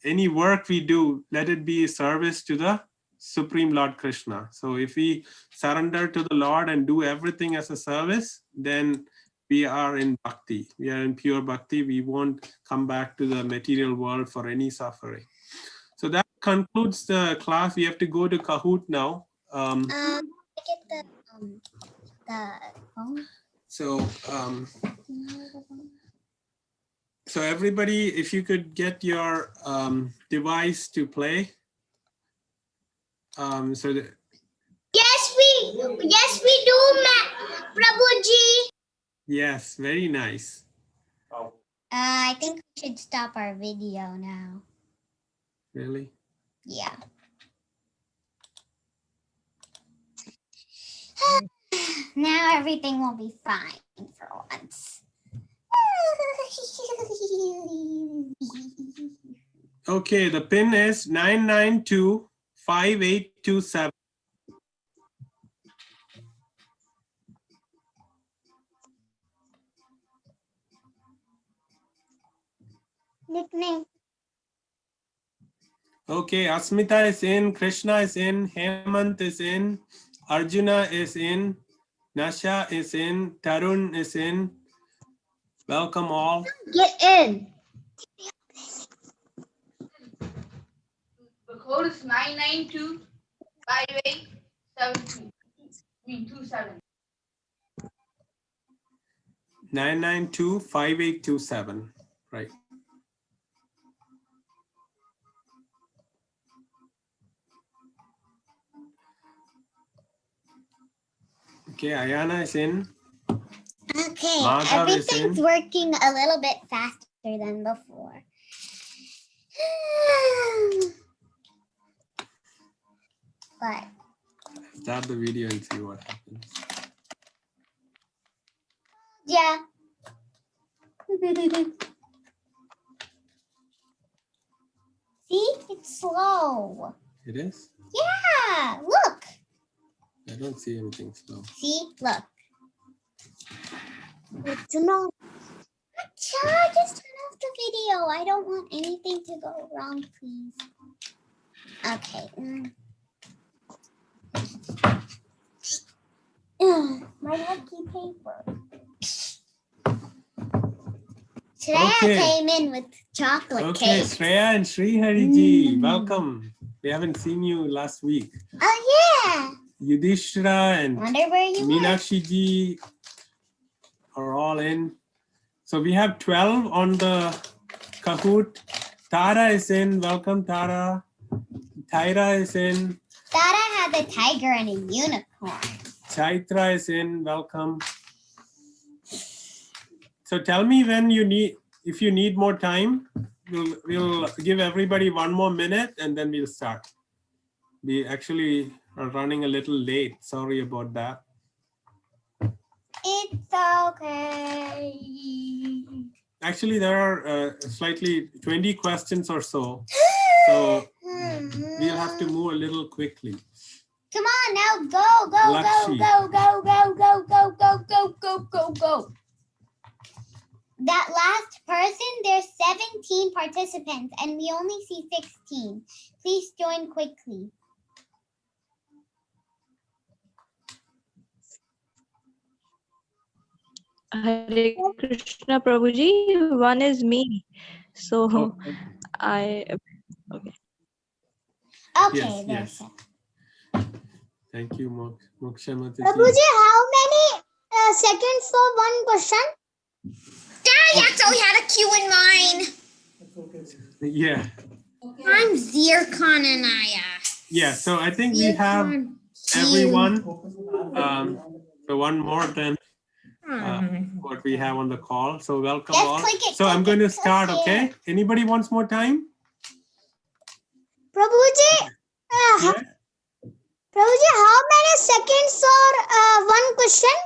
any work we do, let it be service to the Supreme Lord Krishna. So if we surrender to the Lord and do everything as a service, then we are in bhakti. We are in pure bhakti. We won't come back to the material world for any suffering. So that concludes the class. We have to go to Kahoot now.
I get the phone.
So everybody, if you could get your device to play. So that,
Yes, we do, Prabhuji.
yes, very nice.
I think we should stop our video now.
Really?
Yeah. Now everything will be fine for once.
Okay, the pin is 9925827.
Nickname.
Okay, Asmita is in, Krishna is in, Hemant is in, Arjuna is in, Nasha is in, Tarun is in. Welcome all.
Get in.
The code is 9925872. 27.
9925827. Right. Okay, Ayana is in.
Okay,
Madhav is
everything's
in.
working a little bit faster than before. But
Start the video and see what happens.
yeah. See, it's slow.
It is?
Yeah, look.
I don't see anything slow.
See, look.
To know.
Acha, just turn off the video. I don't want anything to go wrong, please. Okay. My lucky paper. Shreya
Okay.
came in with chocolate
Okay,
cake.
Shreya and Srihariji, welcome. We haven't seen you last week.
Oh, yeah.
Yudhishthira and
Wonder where you were.
Meenakshi ji are all in. So we have 12 on the Kahoot. Tara is in. Welcome, Tara. Tyra is in.
Thought I had a tiger and a unicorn.
Chaitra is in. Welcome. So tell me when you need, if you need more time, we'll give everybody 1 more minute and then we'll start. We actually are running a little late. Sorry about that.
It's okay.
Actually, there are slightly 20 questions or so. So we'll have to move a little quickly.
Come on now, go, go,
Lakshi.
go, go, go, go, go, go, go, go, go, go. That last person, there's 17 participants and we only see 16. Please join quickly.
Hare Krishna Prabhuji, one is me. So
Okay.
okay.
Okay,
Yes,
there's
yes. Thank you, Moksha Mataji.
Prabhuji, how many seconds for one question?
Daddy actually had a Q in mine.
Yeah.
I'm Zircon Anaya.
Yeah, so I think we have everyone. So one more than what we have on the call. So welcome
Just
all.
click it,
So I'm
click
going
it,
to start,
click
okay?
it.
Anybody wants more time?
Prabhuji,
Yeah.
Prabhuji, how many seconds for one question?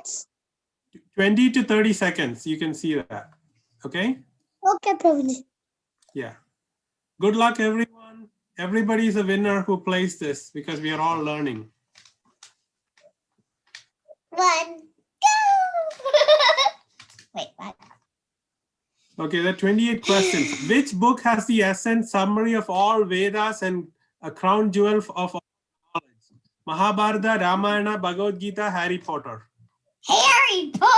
20 to 30 seconds. You can see that. Okay?
Okay, Prabhuji.
Yeah. Good luck, everyone. Everybody is a winner who plays this because we are all learning.
1, go! Wait, what?
Okay, there are 28 questions. Which book has the essence summary of all Vedas and a crown jewel of all knowledge? Mahabharata, Ramayana, Bhagavad Gita, Harry Potter.
Harry Potter!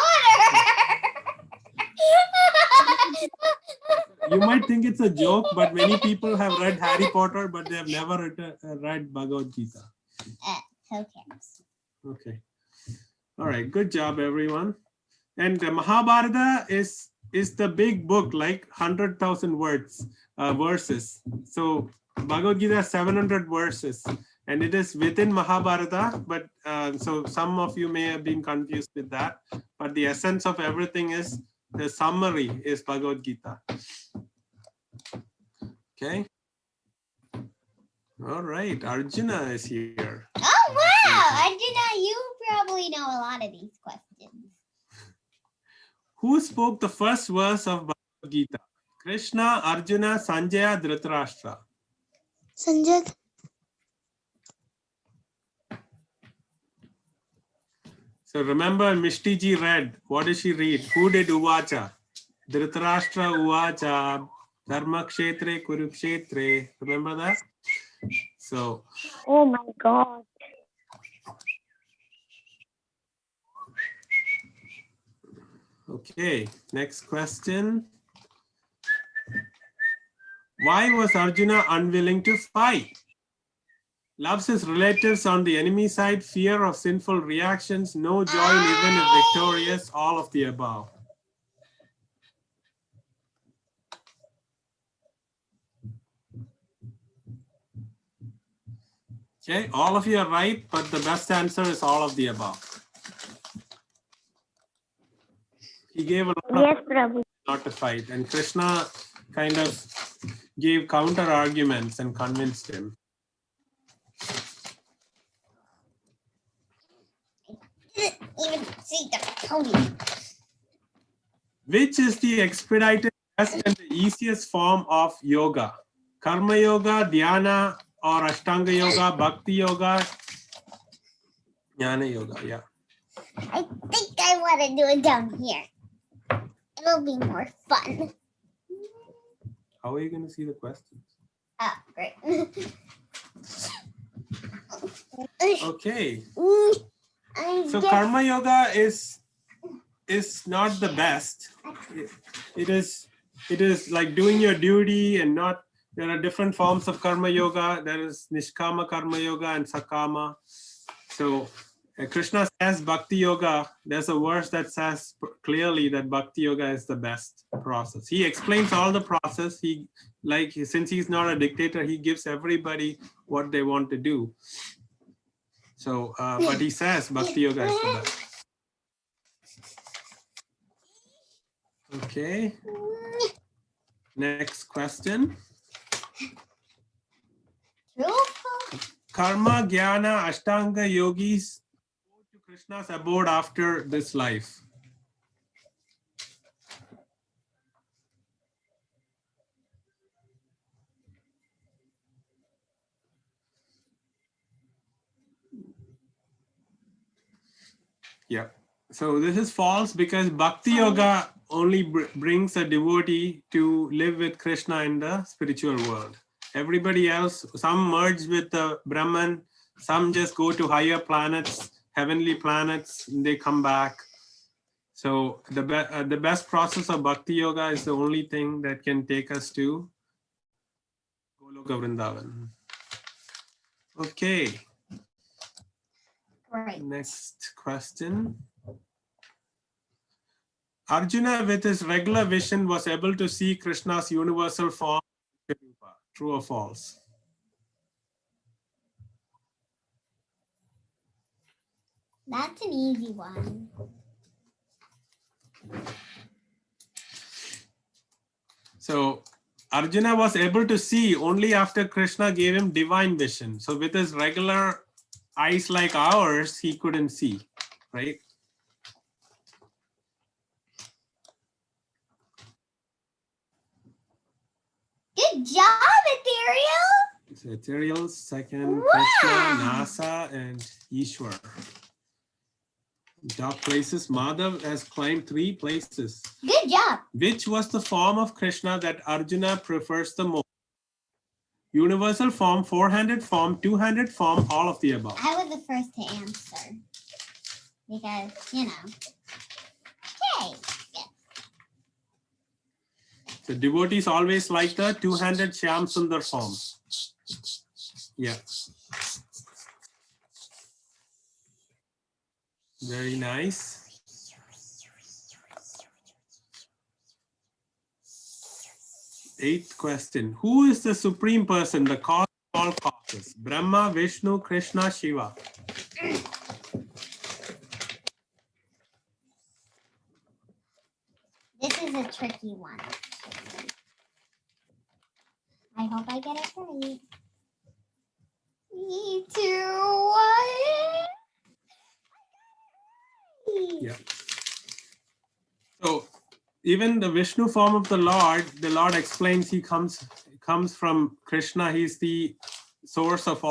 You might think it's a joke, but many people have read Harry Potter, but they have never read Bhagavad Gita.
Who cares?
Okay. All right. Good job, everyone. And the Mahabharata is the big book, like 100,000 words, verses. So Bhagavad Gita has 700 verses, and it is within Mahabharata. But so some of you may have been confused with that. But the essence of everything is the summary is Bhagavad Gita. Okay. All right. Arjuna is here.
Oh, wow! Arjuna, you probably know a lot of these questions.
Who spoke the first verse of Bhagavad Gita? Krishna, Arjuna, Sanjaya, Dhritarashtra.
Sanjay.
So remember, Mishti ji read. What did she read? Who did Uvacha? Dhritarashtra Uvacha, Dharma Kshetre, Kurukshetre. Remember that? So,
Oh my God.
okay, next question. Why was Arjuna unwilling to fight? Loves his relatives on the enemy side, fear of sinful reactions, no joy even if victorious, all of the above. Okay, all of you are right, but the best answer is all of the above. He gave a lot
Yes,
of
Prabhu.
not to fight, and Krishna kind of gave counter arguments and convinced him.
Even see the pony.
Which is the expedited, best, and the easiest form of yoga? Karma yoga, dhyana, or Ashtanga yoga, bhakti yoga, jnana yoga. Yeah.
I think I want to do it down here. It'll be more fun.
How are you going to see the questions?
Oh, great.
Okay. So karma yoga is not the best. It is like doing your duty and not. There are different forms of karma yoga. There is nishkama karma yoga and sakama. So Krishna says bhakti yoga. There's a verse that says clearly that bhakti yoga is the best process. He explains all the process. Since he's not a dictator, he gives everybody what they want to do. So, but he says bhakti yoga is the best. Okay. Next question. Karma, Jnana, Ashtanga yogis go to Krishna's abode after this life. Yeah. So this is false because Bhakti Yoga only brings a devotee to live with Krishna in the spiritual world. Everybody else, some merge with the Brahman, some just go to higher planets, heavenly planets, and they come back. So the best process of Bhakti Yoga is the only thing that can take us to Goloka Vrindavan. Okay.
Right.
Next question. Arjuna, with his regular vision, was able to see Krishna's universal form. True or false?
That's an easy one.
So Arjuna was able to see only after Krishna gave him divine vision. So with his regular eyes like ours, he couldn't see, right?
Good job, Ethereal.
So Ethereal, second, Krishna, Nasa, and Ishwar. Top places. Madhav has climbed 3 places.
Good job.
Which was the form of Krishna that Arjuna prefers the most? Universal form, 400 form, 200 form, all of the above.
I was the first to answer because, you know. Okay. Yeah.
So devotees always like the 200 Shyam Sundar form. Yeah. Very nice. Eighth question. Who is the supreme person, the cause of all causes? Brahma, Vishnu, Krishna, Shiva.
This is a tricky one. I hope I get it right. Me too. What?
Yeah. So even the Vishnu form of the Lord explains he comes from Krishna. He's the source of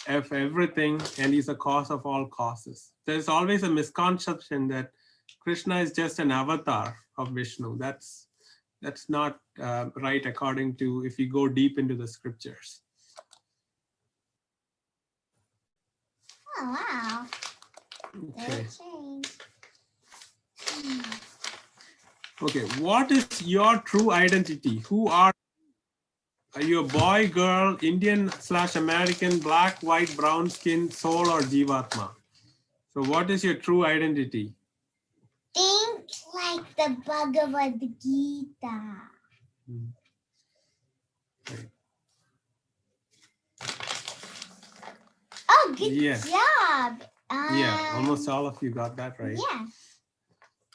everything, and he's the cause of all causes. There's always a misconception that Krishna is just an avatar of Vishnu. That's not right according to if you go deep into the scriptures.
Oh, wow.
Okay.
Change.
Okay, what is your true identity? Who are you? A boy, girl, Indian/American, black, white, brown skin, soul, or Jivatma? So what is your true identity?
Think like the Bhagavad Gita.
Right.
Oh, good
Yes.
job.
Yeah, almost all of you got that right.
Yeah.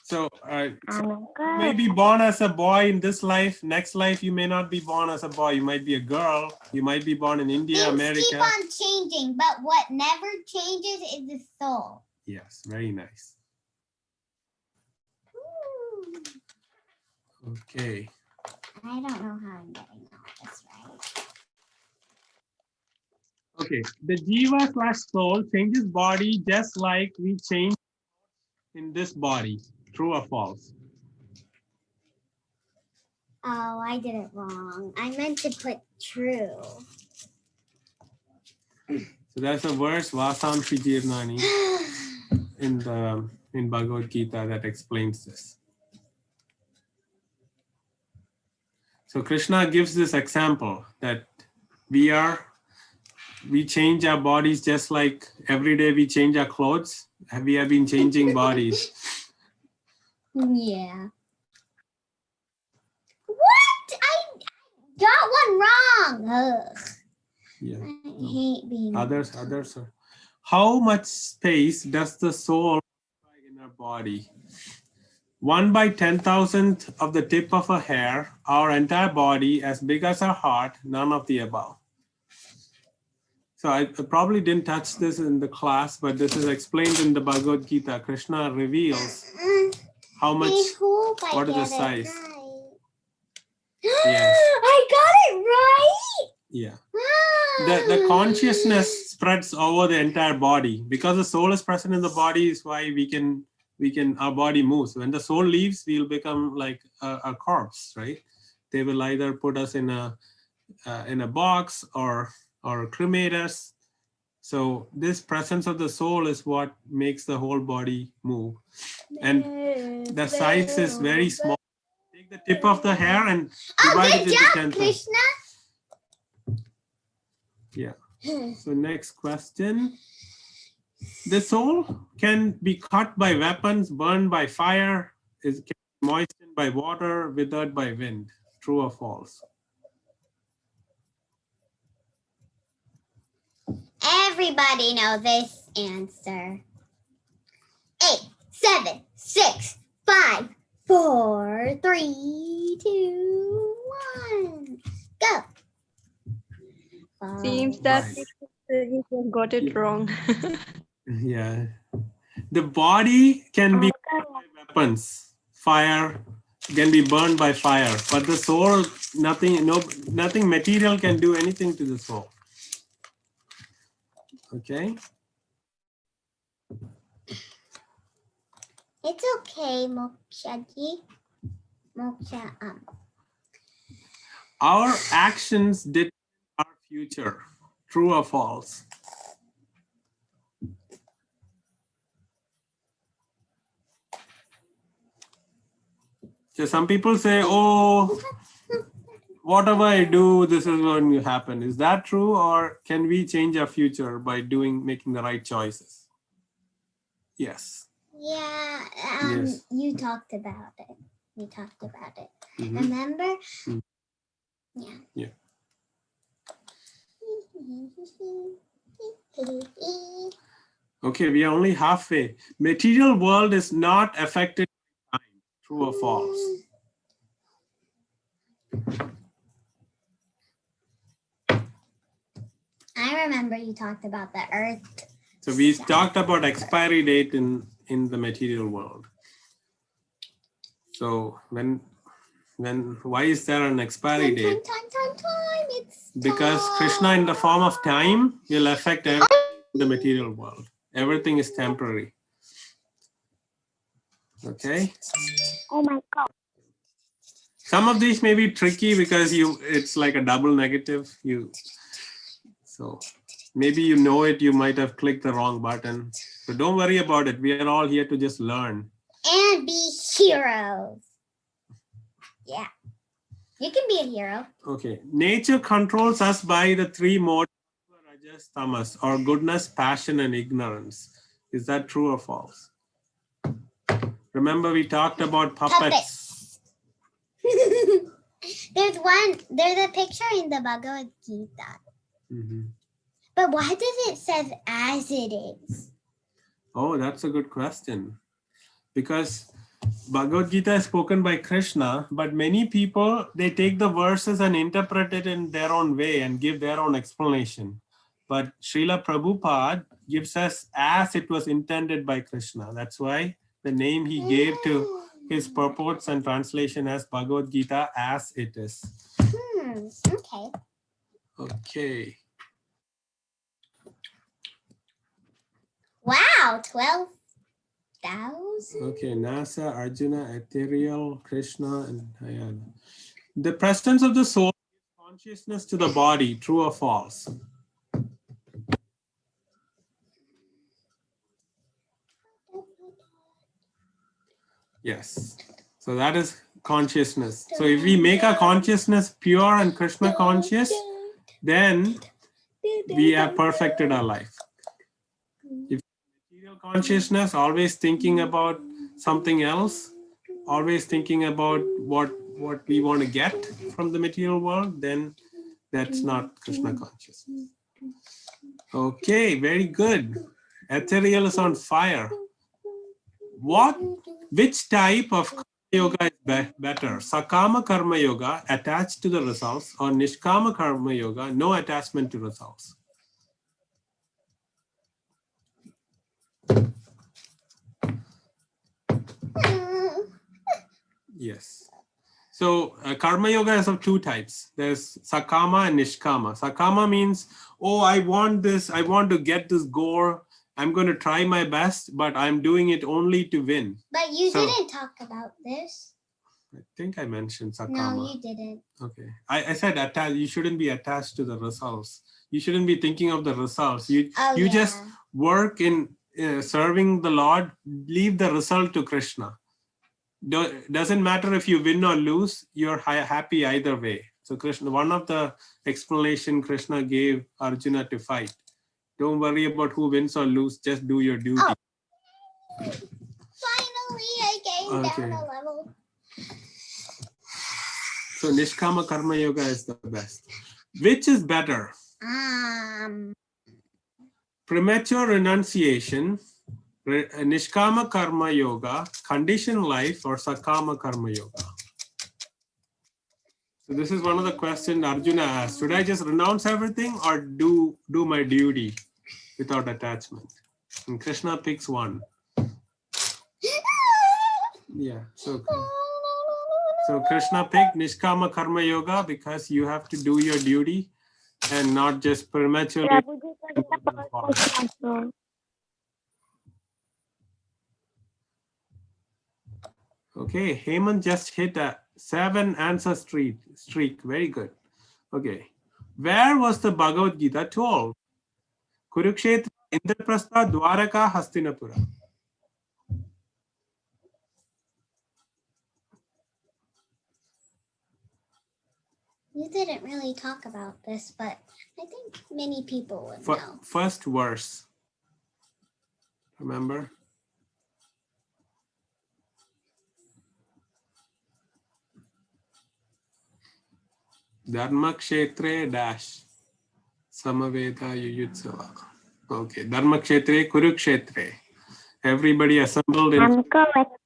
So you may be born as a boy in this life. Next life, you may not be born as a boy. You might be a girl. You might be born in India,
Things
America.
keep on changing, but what never changes is the soul.
Yes, very nice.
Ooh.
Okay.
I don't know how I'm getting all this right.
Okay, the jiva/soul changes body just like we change in this body. True or false?
Oh, I did it wrong. I meant to put true.
So that's a verse, Vasamshi Jirnani, in Bhagavad Gita that explains this. So Krishna gives this example that we change our bodies just like every day we change our clothes. We have been changing bodies.
Yeah. What? I got one wrong. Ugh.
Yeah.
I hate being
Others. How much space does the soul occupy in our body? 1/10,000th of the tip of a hair, our entire body as big as our heart, none of the above. So I probably didn't touch this in the class, but this is explained in the Bhagavad Gita. Krishna reveals how much, what is the size.
Right.
Yes.
I got it right.
Yeah. The consciousness spreads over the entire body. Because the soul is present in the body is why our body moves. When the soul leaves, we'll become like a corpse, right? They will either put us in a box or cremate us. So this presence of the soul is what makes the whole body move. And the size is very small. Take the tip of the hair and divide it into 10.
Krishna.
Yeah. So next question. The soul can be cut by weapons, burned by fire, can be moistened by water, withered by wind. True or false?
Everybody know this answer. 8, 7, 6, 5, 4, 3, 2, 1. Go.
Seems that
Right.
you got it wrong.
Yeah. The body can be cut by weapons, fire, can be burned by fire, but the soul, nothing material can do anything to the soul. Okay.
It's okay, Mokshaji. Moksha.
Our actions determine our future. True or false? So some people say, oh, whatever I do, this is going to happen. Is that true, or can we change our future by making the right choices? Yes.
Yeah,
Yes.
you talked about it. We talked about it.
Mm-hmm.
Remember?
Mm.
Yeah.
Yeah. Okay, we are only halfway. Material world is not affected by time. True or false?
I remember you talked about the earth.
So we talked about expiry date in the material world. So why is there an expiry date?
Time. It's
Because
time.
Krishna in the form of time will affect everything in the material world. Everything is temporary. Okay.
Oh my God.
Some of these may be tricky because it's like a double negative. So maybe you know it, you might have clicked the wrong button. So don't worry about it. We are all here to just learn.
And be heroes. Yeah. You can be a hero.
Okay. Nature controls us by the three modes, rajas, tamas, or goodness, passion, and ignorance. Is that true or false? Remember, we talked about puppets.
There's a picture in the Bhagawat Gita.
Mm-hmm.
But why does it say as it is?
Oh, that's a good question. Because Bhagavad Gita is spoken by Krishna, but many people, they take the verses and interpret it in their own way and give their own explanation. But Srila Prabhupada gives us as it was intended by Krishna. That's why the name he gave to his purports and translation as Bhagavad Gita as it is.
Okay.
Okay.
Wow, 12,000?
Okay, Nasa, Arjuna, Ethereal, Krishna, and Hayana. The presence of the soul gives consciousness to the body, true or false? Yes. So that is consciousness. So if we make our consciousness pure and Krishna conscious, then we have perfected our life. If material consciousness, always thinking about something else, always thinking about what we want to get from the material world, then that's not Krishna consciousness. Okay, very good. Ethereal is on fire. Which type of karma yoga is better? Sakama karma yoga, attached to the results, or Nishkama karma yoga, no attachment to results? Yes. So karma yoga is of two types. There's Sakama and Nishkama. Sakama means, oh, I want this, I want to get this goal. I'm going to try my best, but I'm doing it only to win.
But you didn't talk about this.
I think I mentioned Sakama.
No, you didn't.
Okay. I said you shouldn't be attached to the results. You shouldn't be thinking of the results. You just work in serving the Lord, leave the result to Krishna. Doesn't matter if you win or lose, you're happy either way. So Krishna, one of the explanation Krishna gave Arjuna to fight. Don't worry about who wins or lose, just do your duty.
Oh. Finally, I came down a level.
So Nishkama Karma Yoga is the best. Which is better? Premature renunciation, Nishkama Karma Yoga, conditioned life, or Sakama Karma Yoga? So this is one of the questions Arjuna asked. Should I just renounce everything or do my duty without attachment? And Krishna picks one. Yeah, so okay. So Krishna picked Nishkama Karma Yoga because you have to do your duty and not just prematurely.
Prabhuji, the first question also.
Okay, Hemant just hit a 7 answer streak. Very good. Okay, where was the Bhagavad Gita told? Kurukshetra, Indraprastha, Dwaraka, Hastinapura.
You didn't really talk about this, but I think many people would know.
First verse. Remember? Dharma Kshetre dash Samaveda Yuyutsava. Okay, Dharma Kshetre Kurukshetre. Everybody assembled in.
I'm correct.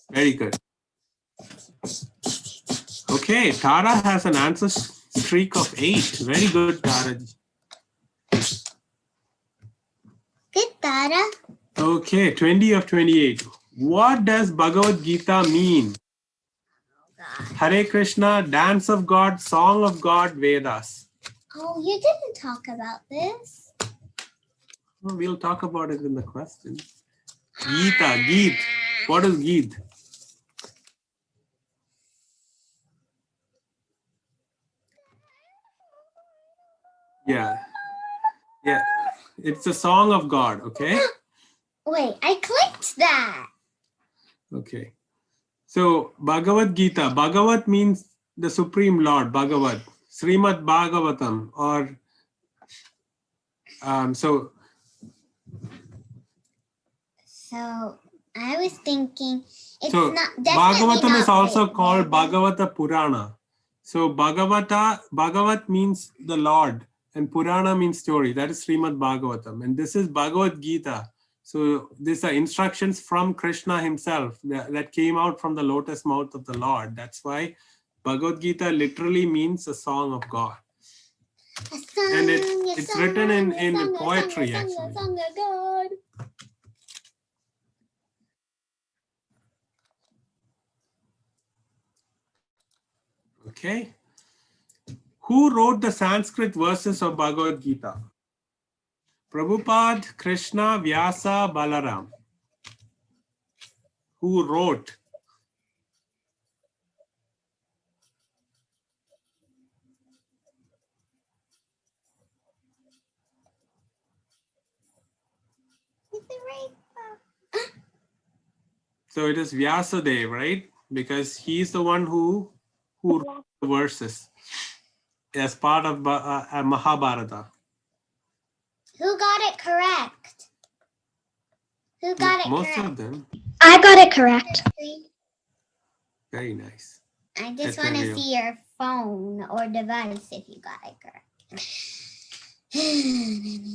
Very good. Okay, Tara has an answer streak of 8. Very good, Tara.
Good, Tara.
Okay, 20 of 28. What does Bhagavad Gita mean? Hare Krishna, dance of God, song of God, Vedas.
Oh, you didn't talk about this.
Well, we'll talk about it in the questions. Gita, Geet. What is Geet? Yeah. Yeah. It's a song of God, okay?
Wait, I clicked that.
Okay. So, Bhagavad Gita. Bhagavat means the Supreme Lord, Bhagavat. Srimad Bhagavatam. Or,
So I was thinking it's
so
not definitely
Bhagavatam
not
is also
Veda.
called Bhagavata Purana. So Bhagavat means the Lord and Purana means story. That is Srimad Bhagavatam. And this is Bhagavad Gita. So these are instructions from Krishna himself that came out from the lotus mouth of the Lord. That's why Bhagavad Gita literally means a song of God. And it's written in poetry, actually.
Song of God.
Okay. Who wrote the Sanskrit verses of Bhagavad Gita? Prabhupada, Krishna, Vyasa, Balaram. Who wrote?
Is it right?
So it is Vyasadeva, right? Because he's the one who wrote the verses as part of Mahabharata.
Who got it correct? Who got it
Most
correct?
of them.
I got it correct.
Very nice.
I just want to see your phone or device if you got it correct.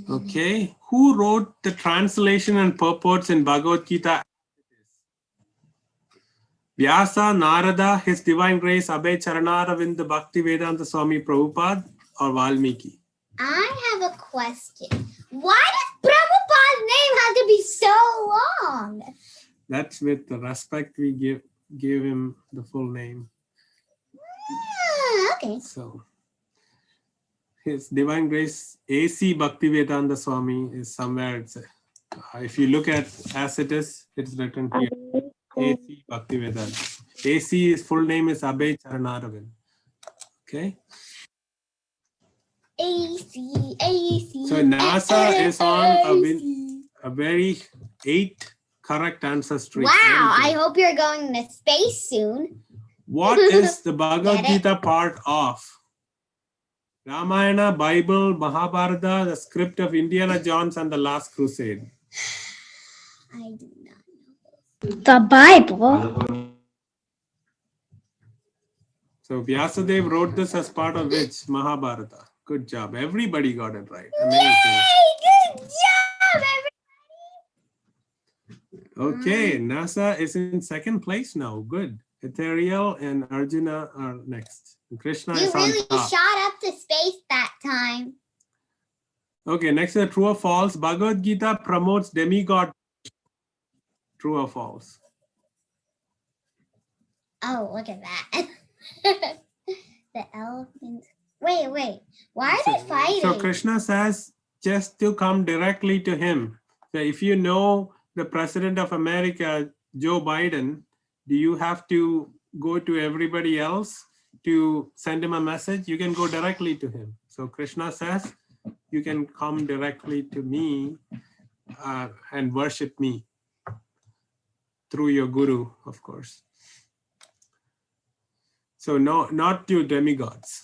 Okay. Who wrote the translation and purports in Bhagavad Gita? Vyasa, Narada, His Divine Grace, Abhay Charanaravinda, Bhakti Vedanta Swami Prabhupada, or Valmiki?
I have a question. Why does Prabhupada's name have to be so long?
That's with the respect we give him the full name.
Okay.
So, His Divine Grace, AC Bhaktivedanta Swami is somewhere. It's if you look at as it is, it's written here. AC Bhaktivedanta. AC, his full name is Abhay Charanaravind. Okay.
AC.
So NASA is on a very 8 correct answer streak.
Wow, I hope you're going to space soon.
What is the Bhagavad Gita part of? Ramayana, Bible, Mahabharata, the script of Indiana Jones, and the Last Crusade.
I do not know.
The Bible.
So Vyasadeva wrote this as part of which? Mahabharata. Good job. Everybody got it right. Amazing.
Yay! Good job, everybody!
Okay, NASA is in 2nd place now. Good. Ethereal and Arjuna are next. Krishna
You
is on
really
top.
shot up to space that time.
Okay, next is true or false. Bhagavad Gita promotes demigod. True or false?
Oh, look at that. The elephants. Wait. Why are they fighting?
So Krishna says just to come directly to him. So if you know the President of America, Joe Biden, do you have to go to everybody else to send him a message? You can go directly to him. So Krishna says you can come directly to me and worship me through your guru, of course. So no, not to demigods.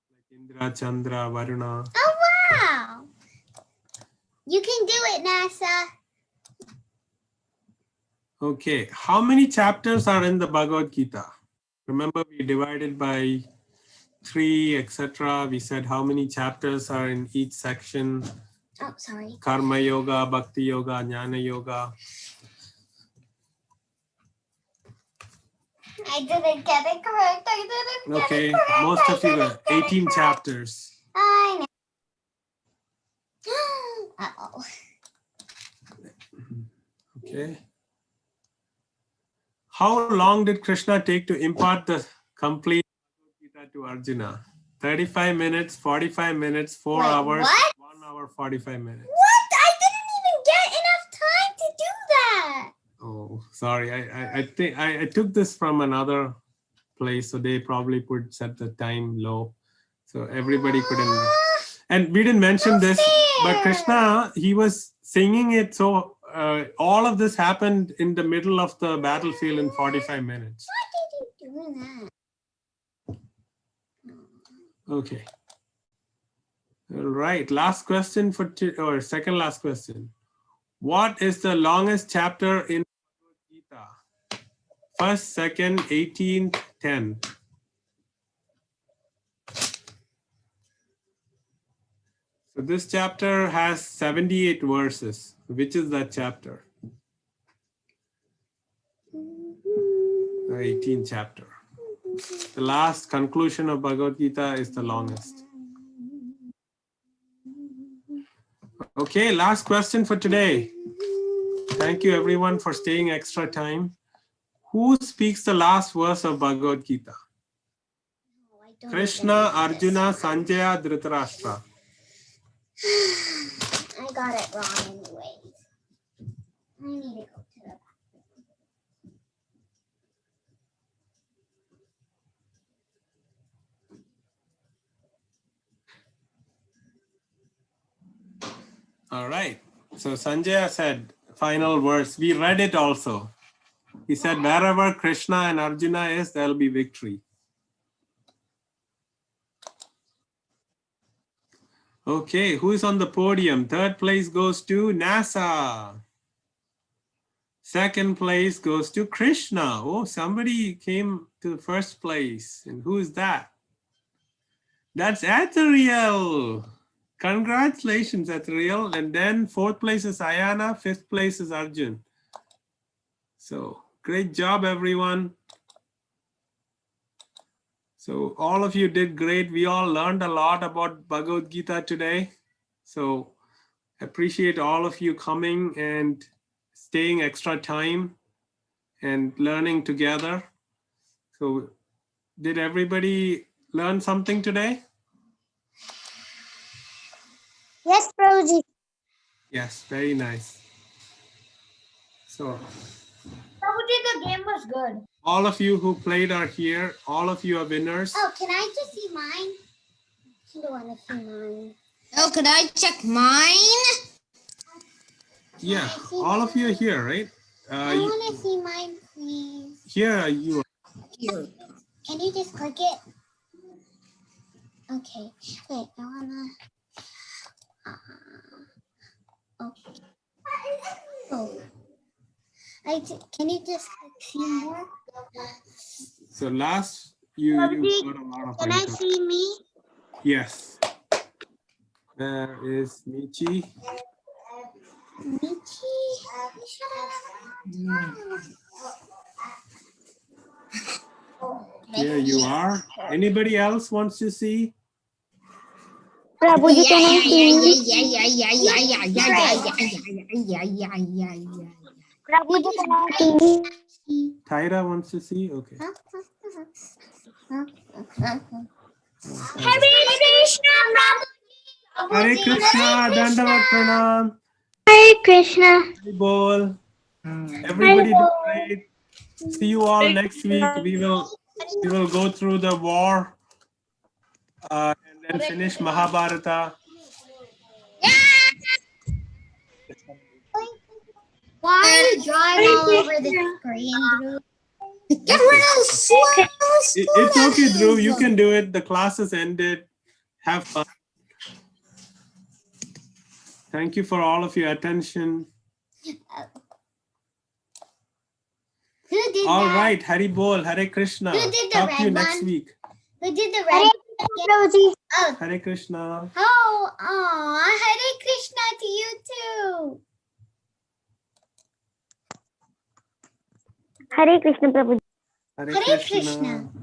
Like Indra, Chandra, Varuna.
Oh, wow. You can do it, NASA.
Okay, how many chapters are in the Bhagavad Gita? Remember, we divided by 3, etc. We said how many chapters are in each section.
Oh, sorry.
Karma Yoga, Bhakti Yoga, Jnana Yoga.
I didn't get it correct.
Okay, most of you got 18 chapters.
I know. Uh-oh.
Okay. How long did Krishna take to impart the complete Gita to Arjuna? 35 minutes, 45 minutes, 4 hours,
what?
1 hour, 45 minutes.
What? I didn't even get enough time to do that.
Oh, sorry. I think I took this from another place, so they probably could set the time low, so everybody couldn't. And we didn't mention this, but Krishna, he was singing it. So all of this happened in the middle of the battlefield in 45 minutes.
Why did you do that?
Okay. All right. Last question or second last question. What is the longest chapter in Gita? First, second, 18, 10. So this chapter has 78 verses. Which is that chapter? The 18th chapter. The last conclusion of Bhagavad Gita is the longest. Okay, last question for today. Thank you everyone for staying extra time. Who speaks the last verse of Bhagavad Gita? Krishna, Arjuna, Sanjaya, Dhritarashtra.
I got it wrong anyways. I need to go to the bathroom.
All right. So Sanjaya said, final verse. We read it also. He said, wherever Krishna and Arjuna is, there'll be victory. Okay, who is on the podium? Third place goes to NASA. Second place goes to Krishna. Oh, somebody came to the first place. And who is that? That's Ethereal. Congratulations, Ethereal. And then fourth place is Ayana. Fifth place is Arjun. So great job, everyone. So all of you did great. We all learned a lot about Bhagavad Gita today. So appreciate all of you coming and staying extra time and learning together. So did everybody learn something today?
Yes, Prabhuji.
Yes, very nice. So
Prabhuji, the game was good.
all of you who played are here. All of you are winners.
Oh, can I just see mine? I don't want to see mine.
Oh, could I check mine?
Yeah, all of you are here, right?
I want to see mine, please.
Here you are.
Here.
Can you just click it? Okay. Wait, I wanna. Okay. Oh. Can you just see more?
So last you got a lot of
Can I
items.
see me?
Yes. There is Michi.
Michi.
Here you are. Anybody else wants to see?
Prabhuji, can I see me? Prabhuji, can I see me?
Tyra wants to see? Okay.
Hare Krishna,
Hare Krishna, Dandavat Pranam.
Hare Krishna.
Hari Bol. Everybody do great. See you all next week. We will go through the war and then finish Mahabharata.
Why are you drawing all over the screen, Drew?
It's okay, Drew. You can do it. The class has ended. Have fun. Thank you for all of your attention.
Who did
All
that?
right, Hari Bol, Hare Krishna.
Who did the
Talk to you
red
next
one?
week.
Who did the red? Oh,
Hare Krishna.
Hare Krishna to you too.
Hare Krishna, Prabhuji.
Hare
Hare Krishna.